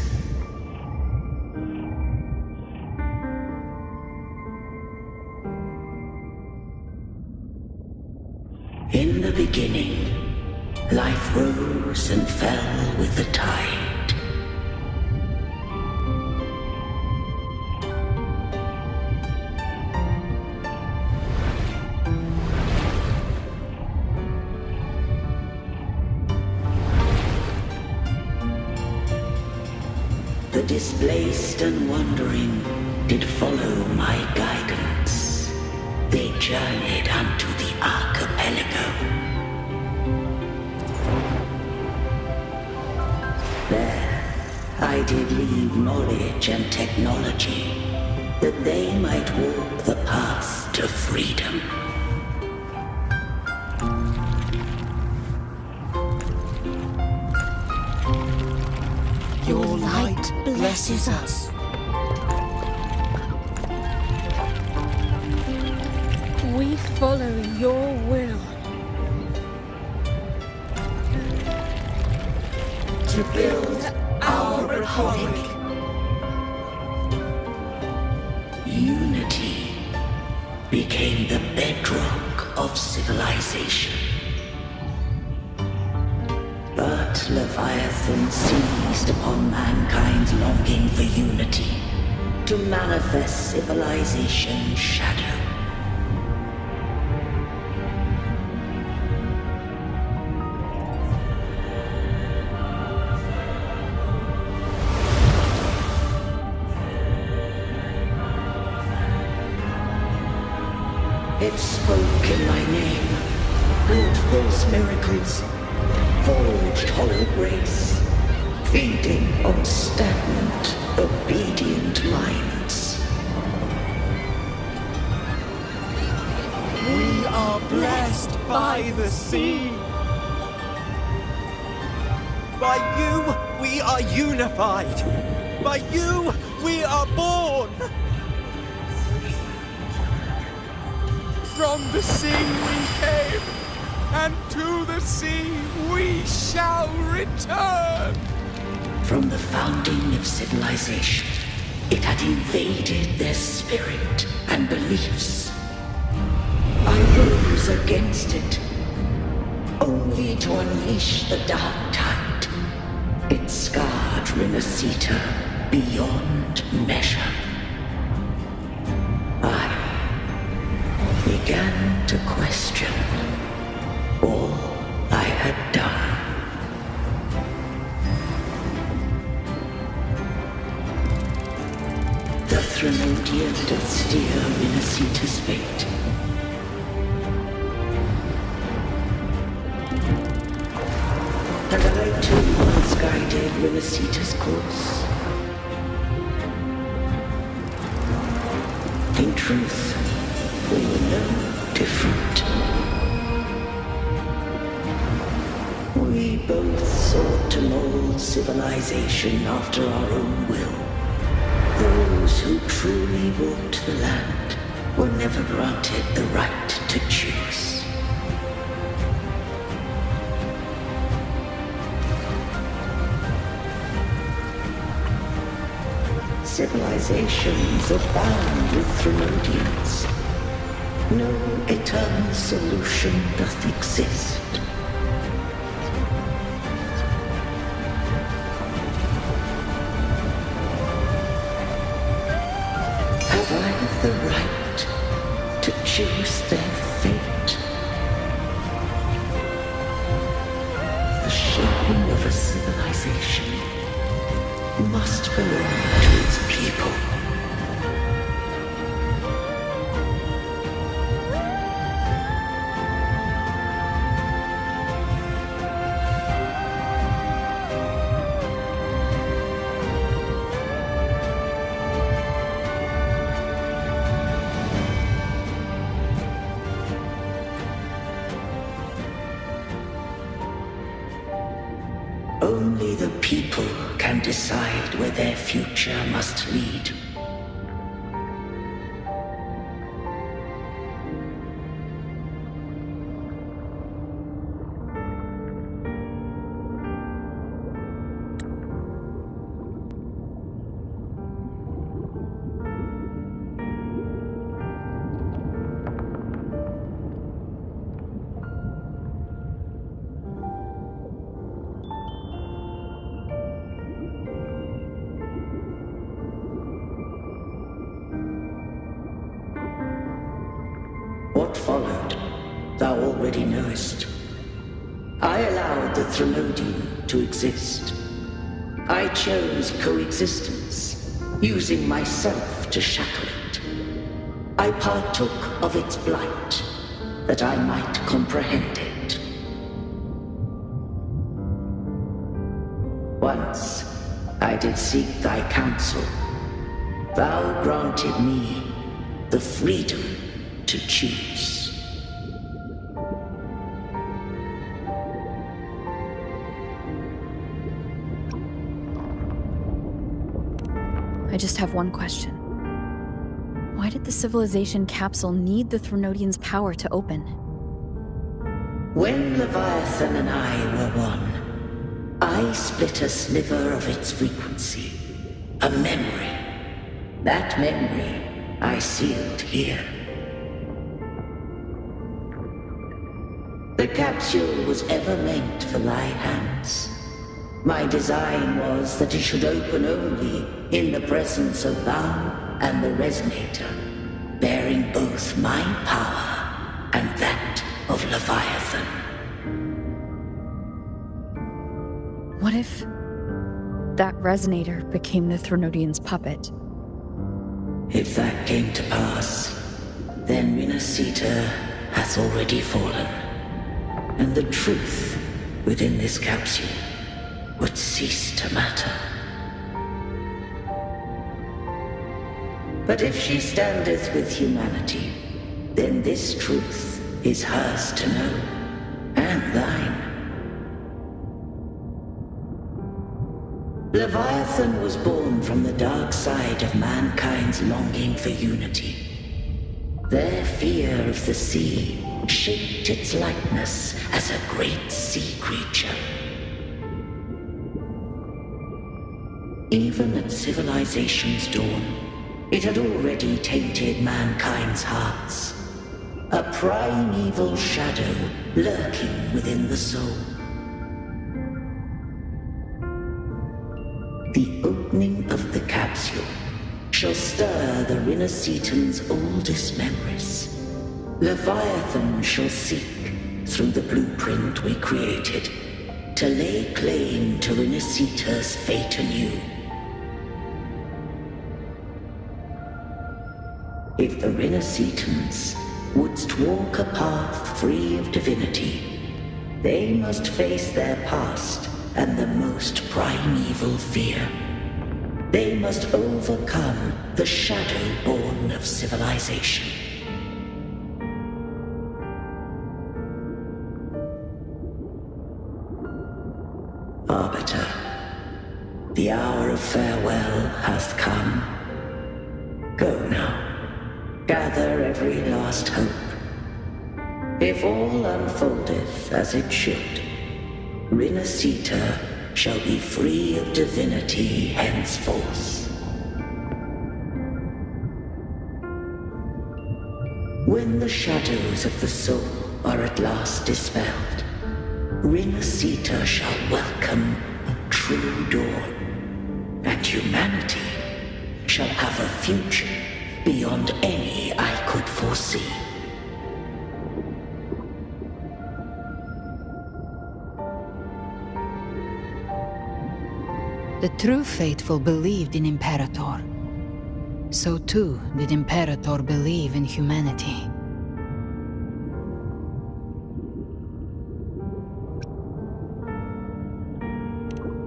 In the beginning, life rose and fell with the tide. The displaced and wandering did follow my guidance. They journeyed unto the archipelago. There, I did leave knowledge and technology, that they might walk the path to freedom. Your light blesses us. We follow your will. To build our republic. Unity became the bedrock of civilization. But Leviathan seized upon mankind's longing for unity to manifest civilization's shadow. It spoke in my name, wrought false miracles, forged hollow grace, feeding on stagnant, obedient minds. We are blessed by the sea. By you, we are unified. By you, we are born. From the sea we came, and to the sea we shall return. From the founding of civilization, it had invaded their spirit and beliefs. I rose against it, only to unleash the dark tide. It scarred Rinascita beyond measure. I began to question all I had done. Trinodian doth steer Rinascita's fate. And I too once guided Rinascita's course. In truth, we were no different. We both sought to mold civilization after our own will. Those who truly walked the land were never granted the right to choose. Civilizations abound with Trinodians. No eternal solution doth exist. Have I the right to choose their fate? The shaping of a civilization must belong to its people. Only the people can decide where their future must lead. What followed, thou already knowest. I allowed the Trinodian to exist. I chose coexistence, using myself to shackle it. I partook of its blight, that I might comprehend it. Once I did seek thy counsel. Thou granted me the freedom to choose. I just have one question. Why did the civilization capsule need the Trinodian's power to open? When Leviathan and I were one, I split a sliver of its frequency. A memory. That memory I sealed here. The capsule was ever meant for thy hands. My design was that it should open only in the presence of thou and the Resonator, bearing both my power and that of Leviathan. What if that Resonator became the Trinodian's puppet? If that came to pass, then Rinascita hath already fallen, and the truth within this capsule would cease to matter. But if she standeth with humanity, then this truth is hers to know, and thine. Leviathan was born from the dark side of mankind's longing for unity. Their fear of the sea shaped its likeness as a great sea creature. Even at civilization's dawn, it had already tainted mankind's hearts. A primeval shadow lurking within the soul. The opening of the capsule shall stir the Rinascitan's oldest memories. Leviathan shall seek, through the blueprint we created, to lay claim to Rinascita's fate anew. If the Rinascitans would walk a path free of divinity, they must face their past and the most primeval fear. They must overcome the shadow born of civilization. Arbiter, the hour of farewell hath come. Go now. Gather every last hope. If all unfoldeth as it should, Rinascita shall be free of divinity henceforth. When the shadows of the soul are at last dispelled, Rinascita shall welcome a true dawn, and humanity shall have a future beyond any I could foresee. The true faithful believed in Imperator. So too did Imperator believe in humanity.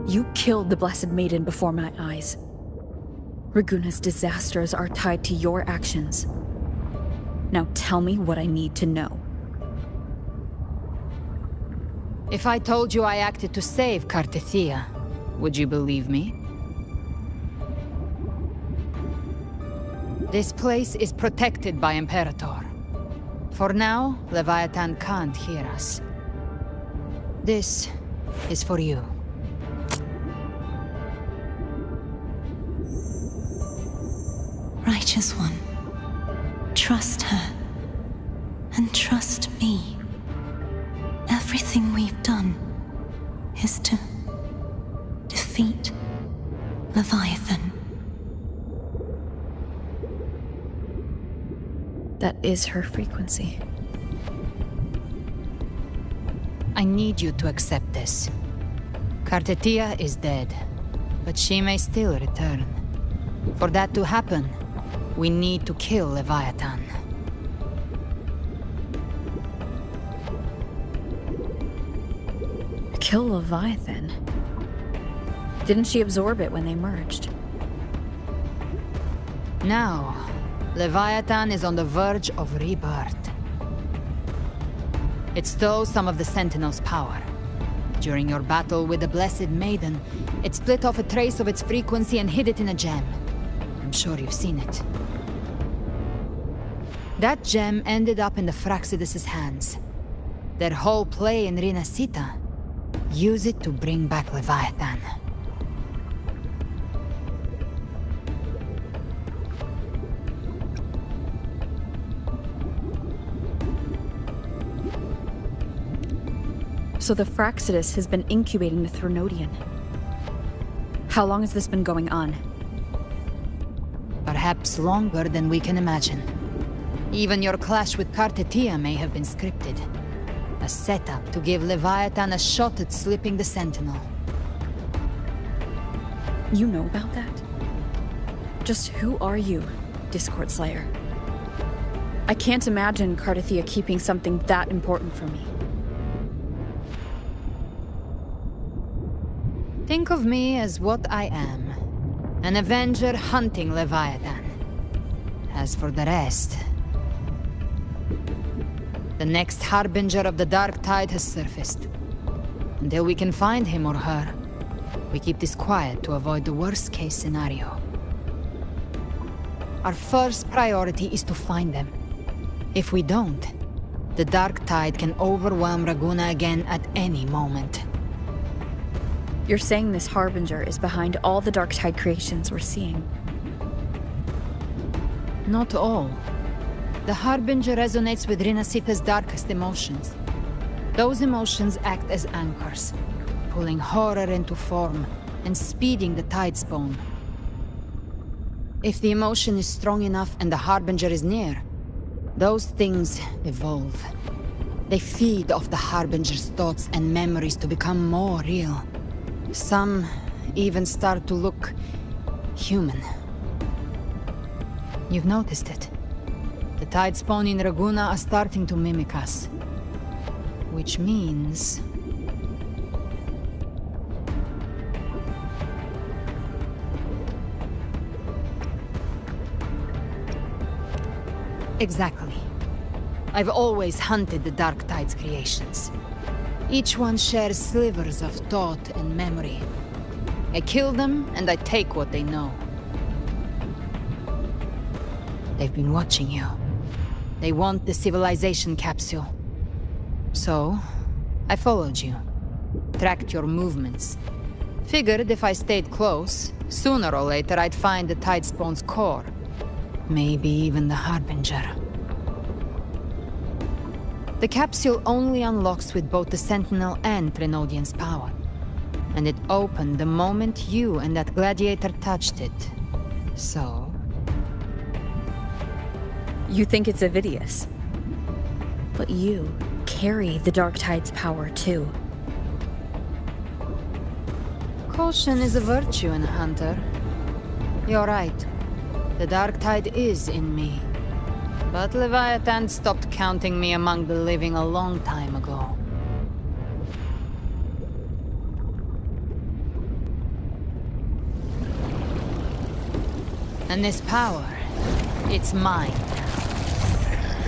You killed the Blessed Maiden before my eyes. Raguna's disasters are tied to your actions. Now tell me what I need to know. If I told you I acted to save Cartethia, would you believe me? This place is protected by Imperator. For now, Leviathan can't hear us. This is for you. Righteous One, trust her, and trust me. Everything we've done is to defeat Leviathan. That is her frequency. I need you to accept this. Cartethia is dead, but she may still return. For that to happen, we need to kill Leviathan. Kill Leviathan? Didn't she absorb it when they merged? Now, Leviathan is on the verge of rebirth. It stole some of the Sentinel's power. During your battle with the Blessed Maiden, it split off a trace of its frequency and hid it in a gem. I'm sure you've seen it. That gem ended up in the Fraxidus' hands. Their whole play in Rinascita, use it to bring back Leviathan. So the Fraxidus has been incubating the Thronodian. How long has this been going on? Perhaps longer than we can imagine. Even your clash with Cartethia may have been scripted. A setup to give Leviathan a shot at slipping the Sentinel. You know about that? Just who are you, Discord Slayer? I can't imagine Cartethia keeping something that important from me. Think of me as what I am. An Avenger hunting Leviathan. As for the rest... the next Harbinger of the Dark Tide has surfaced. Until we can find him or her, we keep this quiet to avoid the worst-case scenario. Our first priority is to find them. If we don't, the Dark Tide can overwhelm Raguna again at any moment. You're saying this Harbinger is behind all the Dark Tide creations we're seeing? Not all. The Harbinger resonates with Rinascita's darkest emotions. Those emotions act as anchors, pulling horror into form and speeding the Tidespawn. If the emotion is strong enough and the Harbinger is near, those things evolve. They feed off the Harbinger's thoughts and memories to become more real. Some even start to look human. You've noticed it. The tide spawn in Raguna are starting to mimic us. Which means... Exactly. I've always hunted the Dark Tide's creations. Each one shares slivers of thought and memory. I kill them, and I take what they know. They've been watching you. They want the civilization capsule. So, I followed you. Tracked your movements. Figured if I stayed close, sooner or later I'd find the Tidespawn's core. Maybe even the Harbinger. The capsule only unlocks with both the Sentinel and Trinodian's power. And it opened the moment you and that gladiator touched it. So... You think it's Avidius. But you carry the Dark Tide's power, too. Caution is a virtue in a hunter. You're right. The Dark Tide is in me. But Leviathan stopped counting me among the living a long time ago. And this power, it's mine.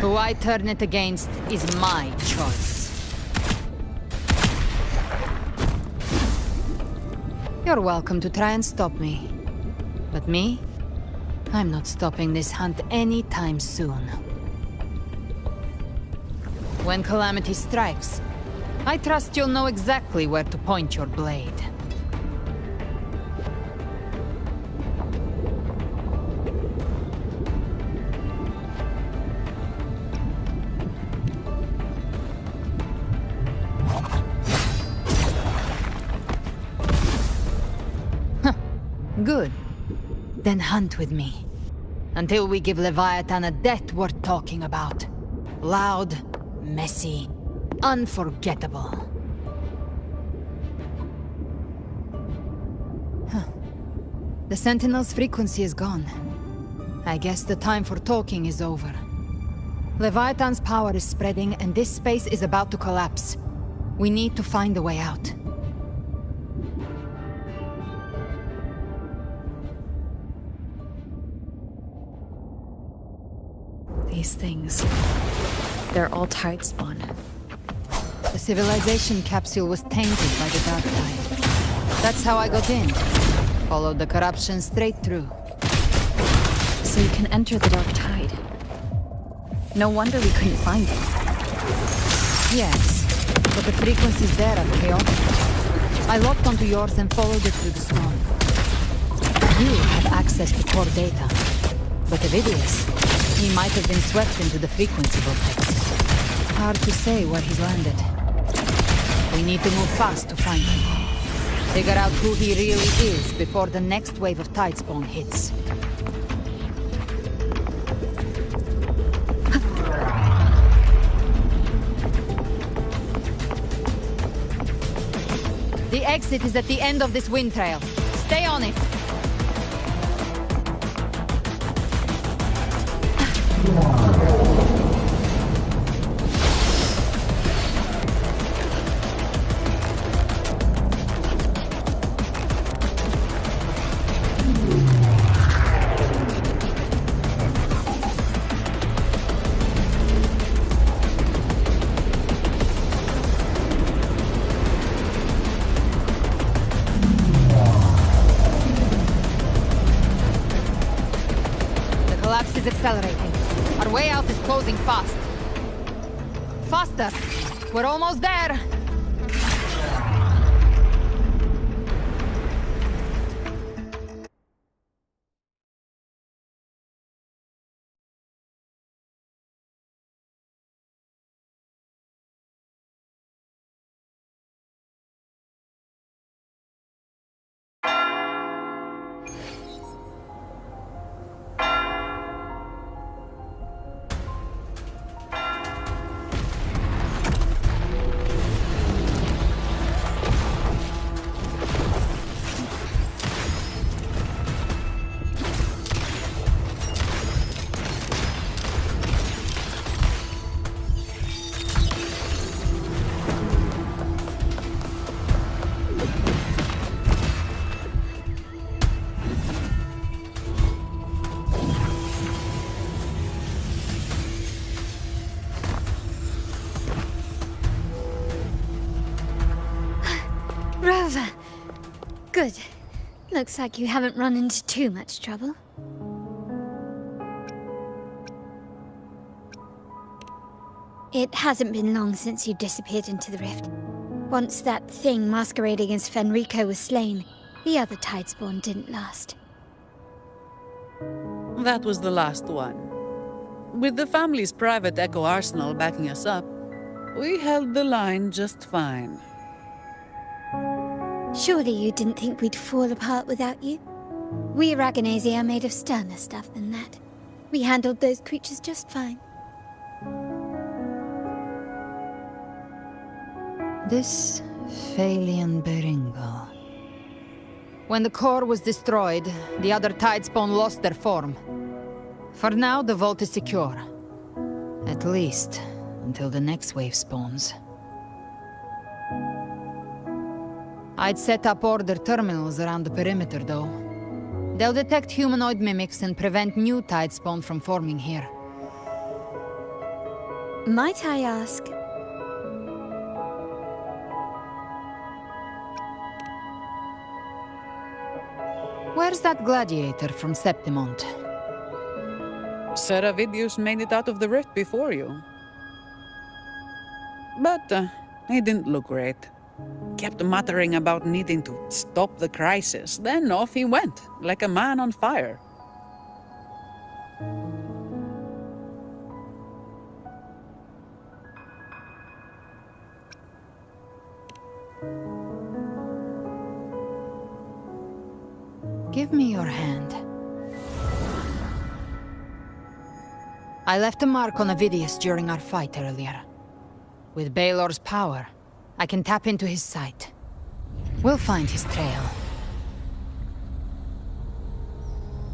Who I turn it against is my choice. You're welcome to try and stop me. But me? I'm not stopping this hunt anytime soon. When calamity strikes, I trust you'll know exactly where to point your blade. Good. Then hunt with me. Until we give Leviathan a death worth talking about. Loud, messy, unforgettable. The Sentinel's frequency is gone. I guess the time for talking is over. Leviathan's power is spreading, and this space is about to collapse. We need to find a way out. These things... they're all Tidespawn. The civilization capsule was tainted by the Dark Tide. That's how I got in. Followed the corruption straight through. So you can enter the Dark Tide. No wonder we couldn't find it. Yes, but the frequencies there are chaotic. I locked onto yours and followed it through the storm. You have access to core data. But Avidius, he might have been swept into the frequency vortex. Hard to say where he's landed. We need to move fast to find him. Figure out who he really is before the next wave of Tidespawn hits. The exit is at the end of this wind trail. Stay on it. Is accelerating. Our way out is closing fast. Faster! We're almost there! Good. Looks like you haven't run into too much trouble. It hasn't been long since you disappeared into the rift. Once that thing masquerading as Fenrico was slain, the other Tidespawn didn't last. That was the last one. With the family's private Echo Arsenal backing us up, we held the line just fine. Surely you didn't think we'd fall apart without you? We Aragonese are made of sterner stuff than that. We handled those creatures just fine. This Phalian Beringal. When the core was destroyed, the other Tidespawn lost their form. For now, the vault is secure. At least, until the next wave spawns. I'd set up order terminals around the perimeter, though. They'll detect humanoid mimics and prevent new Tidespawn from forming here. Might I ask? Where's that gladiator from Septimont? Seravidius made it out of the rift before you. But he didn't look great. Kept muttering about needing to stop the crisis, then off he went, like a man on fire. Give me your hand. I left a mark on Avidius during our fight earlier. With Baelor's power, I can tap into his sight. We'll find his trail.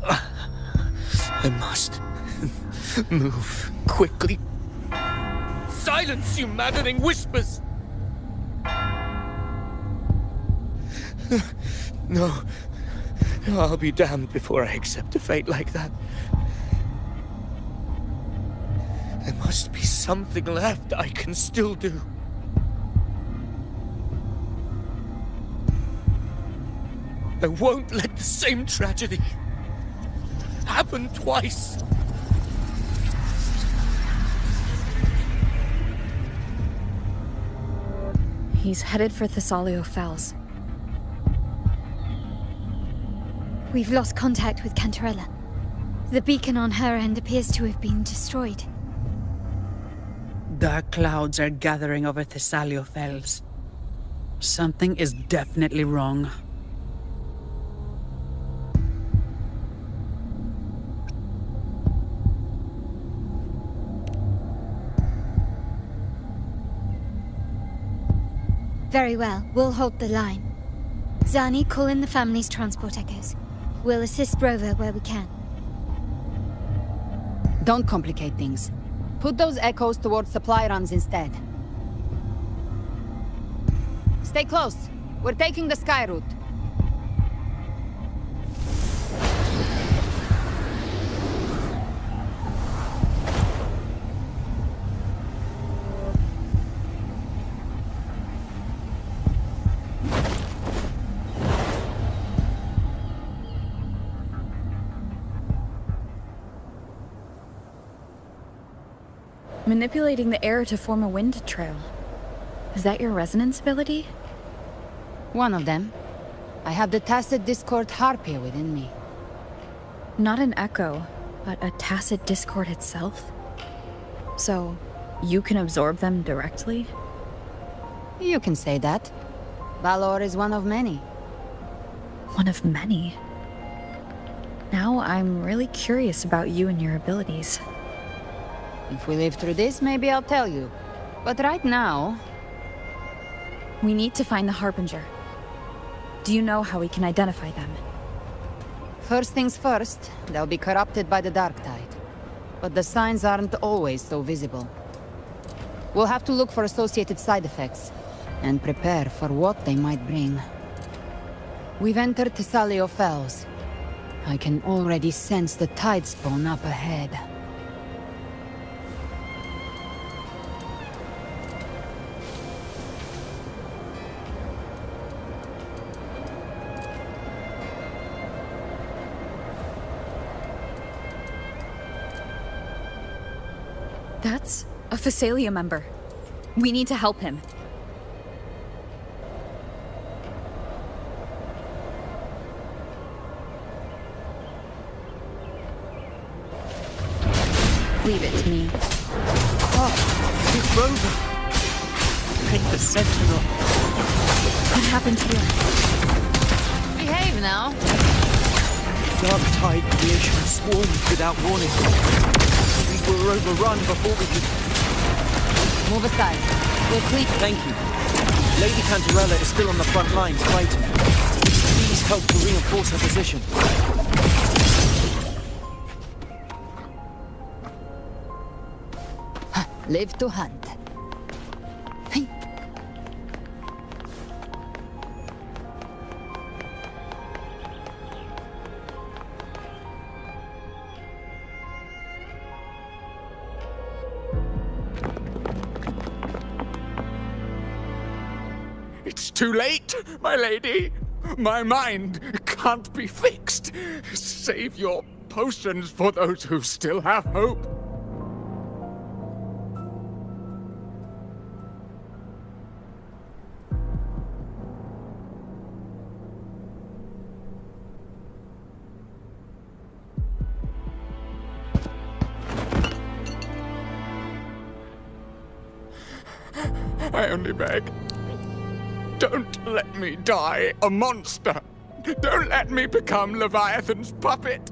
I must move quickly. Silence, you maddening whispers! No. I'll be damned before I accept a fate like that. There must be something left I can still do. I won't let the same tragedy happen twice. He's headed for Thessalio Fells. We've lost contact with Cantarella. The beacon on her end appears to have been destroyed. Dark clouds are gathering over Thessalio Fells. Something is definitely wrong. Very well, we'll hold the line. Zani, call in the family's transport echoes. We'll assist Rover where we can. Don't complicate things. Put those echoes towards supply runs instead. Stay close. We're taking the sky route. Manipulating the air to form a wind trail. Is that your resonance ability? One of them. I have the Tacit Discord Harpia within me. Not an echo, but a tacit discord itself? So, you can absorb them directly? You can say that. Balor is one of many. One of many? Now I'm really curious about you and your abilities. If we live through this, maybe I'll tell you. But right now... We need to find the Harbinger. Do you know how we can identify them? First things first, they'll be corrupted by the Dark Tide. But the signs aren't always so visible. We'll have to look for associated side effects, and prepare for what they might bring. We've entered Thessalio Fells. I can already sense the Tidespawn up ahead. That's a Phasalia member. We need to help him. Leave it to me. Oh, it's Rover. Take the Sentinel. What happened here? Behave now. Dark Tide creation swarmed without warning. We were overrun before we could... Move aside. We'll clean. Thank you. Lady Cantarella is still on the front lines fighting. Please help to reinforce her position. Live to hunt. It's too late, my lady. My mind can't be fixed. Save your potions for those who still have hope. I only beg. Don't let me die a monster. Don't let me become Leviathan's puppet.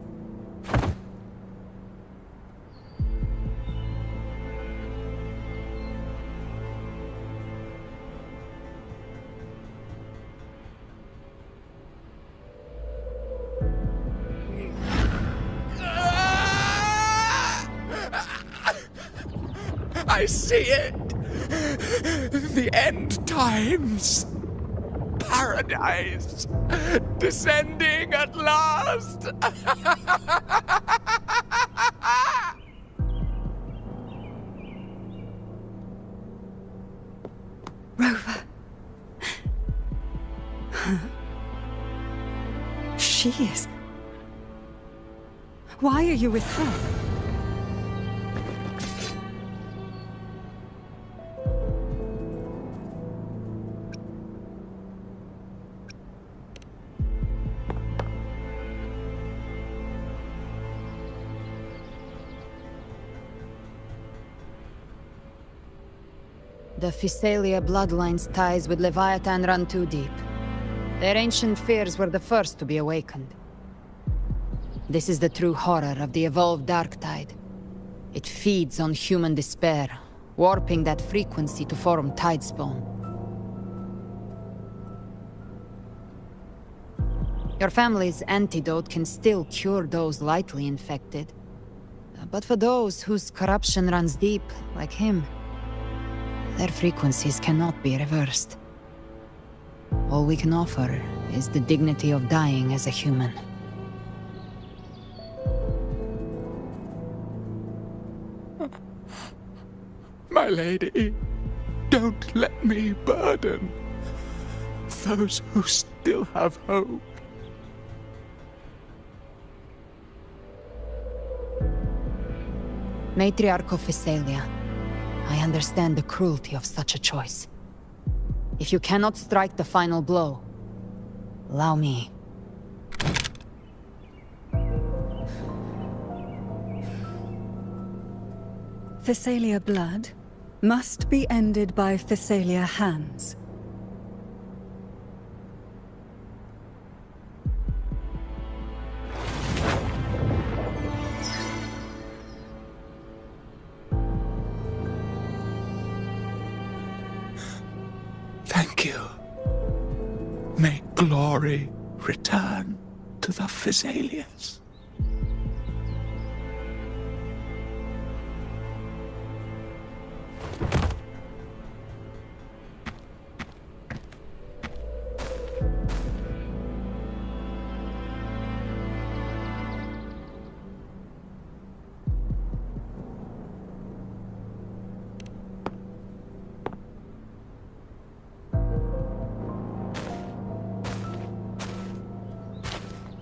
I see it. The end times. Paradise. Descending at last. Rover. She is. Why are you with her? The Phasalia bloodline's ties with Leviathan run too deep. Their ancient fears were the first to be awakened. This is the true horror of the evolved Dark Tide. It feeds on human despair, warping that frequency to form Tidespawn. Your family's antidote can still cure those lightly infected. But for those whose corruption runs deep, like him, their frequencies cannot be reversed. All we can offer is the dignity of dying as a human. My lady, don't let me burden those who still have hope. Matriarch of Phasalia, I understand the cruelty of such a choice. If you cannot strike the final blow, allow me. Phasalia blood must be ended by Phasalia hands. Thank you. May glory return to the Phasalias.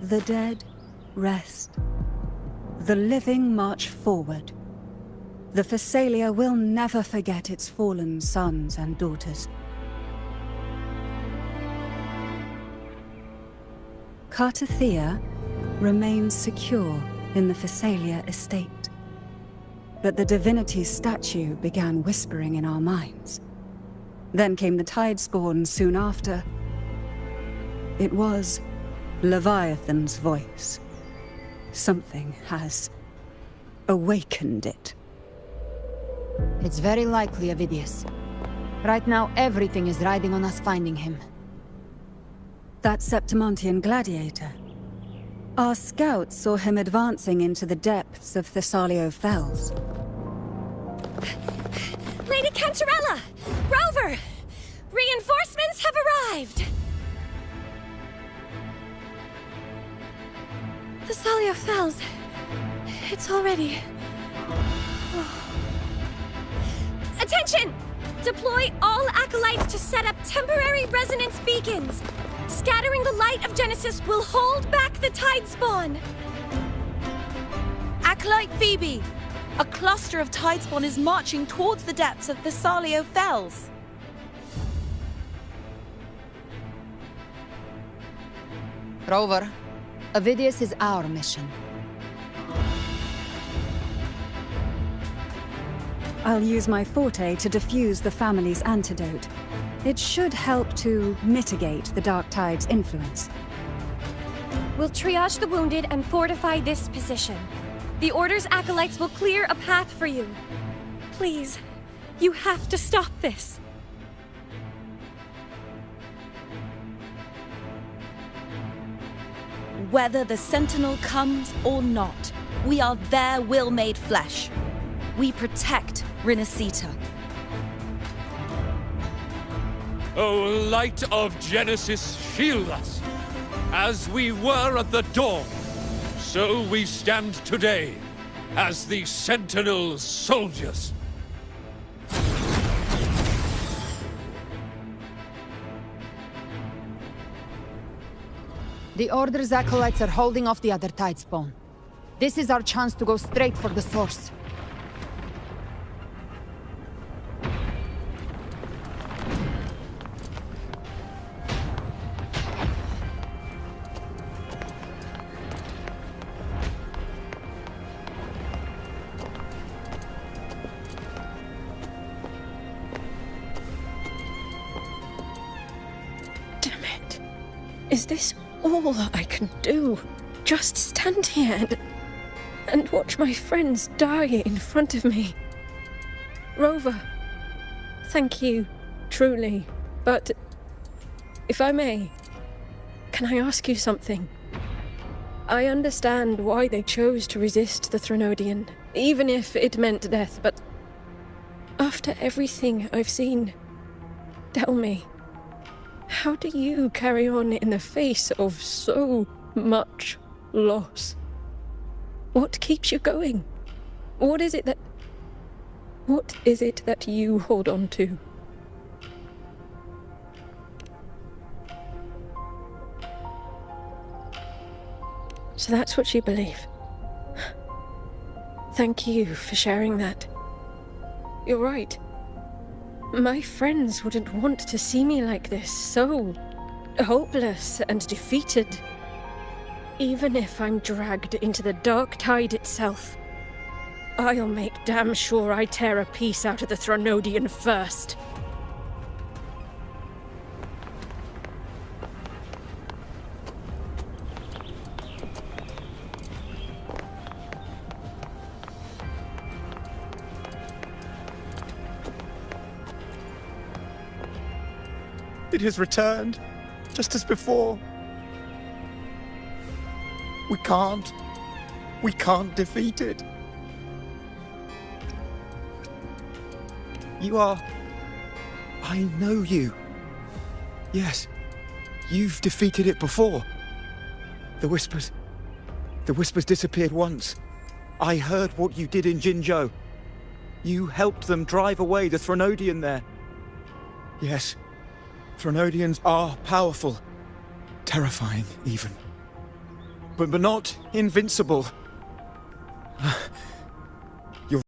The dead rest. The living march forward. The Phasalia will never forget its fallen sons and daughters. Cartathea remains secure in the Phasalia estate. But the divinity's statue began whispering in our minds. Then came the Tidespawn soon after. It was Leviathan's voice. Something has awakened it. It's very likely, Avidius. Right now, everything is riding on us finding him. That Septimontian gladiator. Our scouts saw him advancing into the depths of Thessalio Fells. Lady Cantarella! Rover! Reinforcements have arrived! Thessalio Fells. It's already... Attention! Deploy all acolytes to set up temporary resonance beacons. Scattering the light of Genesis will hold back the Tidespawn. Acolyte Phoebe! A cluster of Tidespawn is marching towards the depths of Thessalio Fells. Rover, Avidius is our mission. I'll use my forte to defuse the family's antidote. It should help to mitigate the Dark Tide's influence. We'll triage the wounded and fortify this position. The Order's acolytes will clear a path for you. Please, you have to stop this. Whether the Sentinel comes or not, we are their will made flesh. We protect Rinascita. O light of Genesis, shield us! As we were at the dawn, so we stand today, as the Sentinel's soldiers. The Order's acolytes are holding off the other Tidespawn. This is our chance to go straight for the source. Damn it. Is this all I can do? Just stand here and watch my friends die in front of me. Rover, thank you, truly. But if I may, can I ask you something? I understand why they chose to resist the Threnodian, even if it meant death, but after everything I've seen, tell me, how do you carry on in the face of so much loss? What keeps you going? What is it that you hold on to? So that's what you believe. Thank you for sharing that. You're right. My friends wouldn't want to see me like this, so hopeless and defeated. Even if I'm dragged into the Dark Tide itself, I'll make damn sure I tear a piece out of the Threnodian first. It has returned, just as before. We can't defeat it. You are... I know you. Yes, you've defeated it before. The Whispers disappeared once. I heard what you did in Jinzhou. You helped them drive away the Threnodian there. Yes, Threnodians are powerful. Terrifying, even. But not invincible.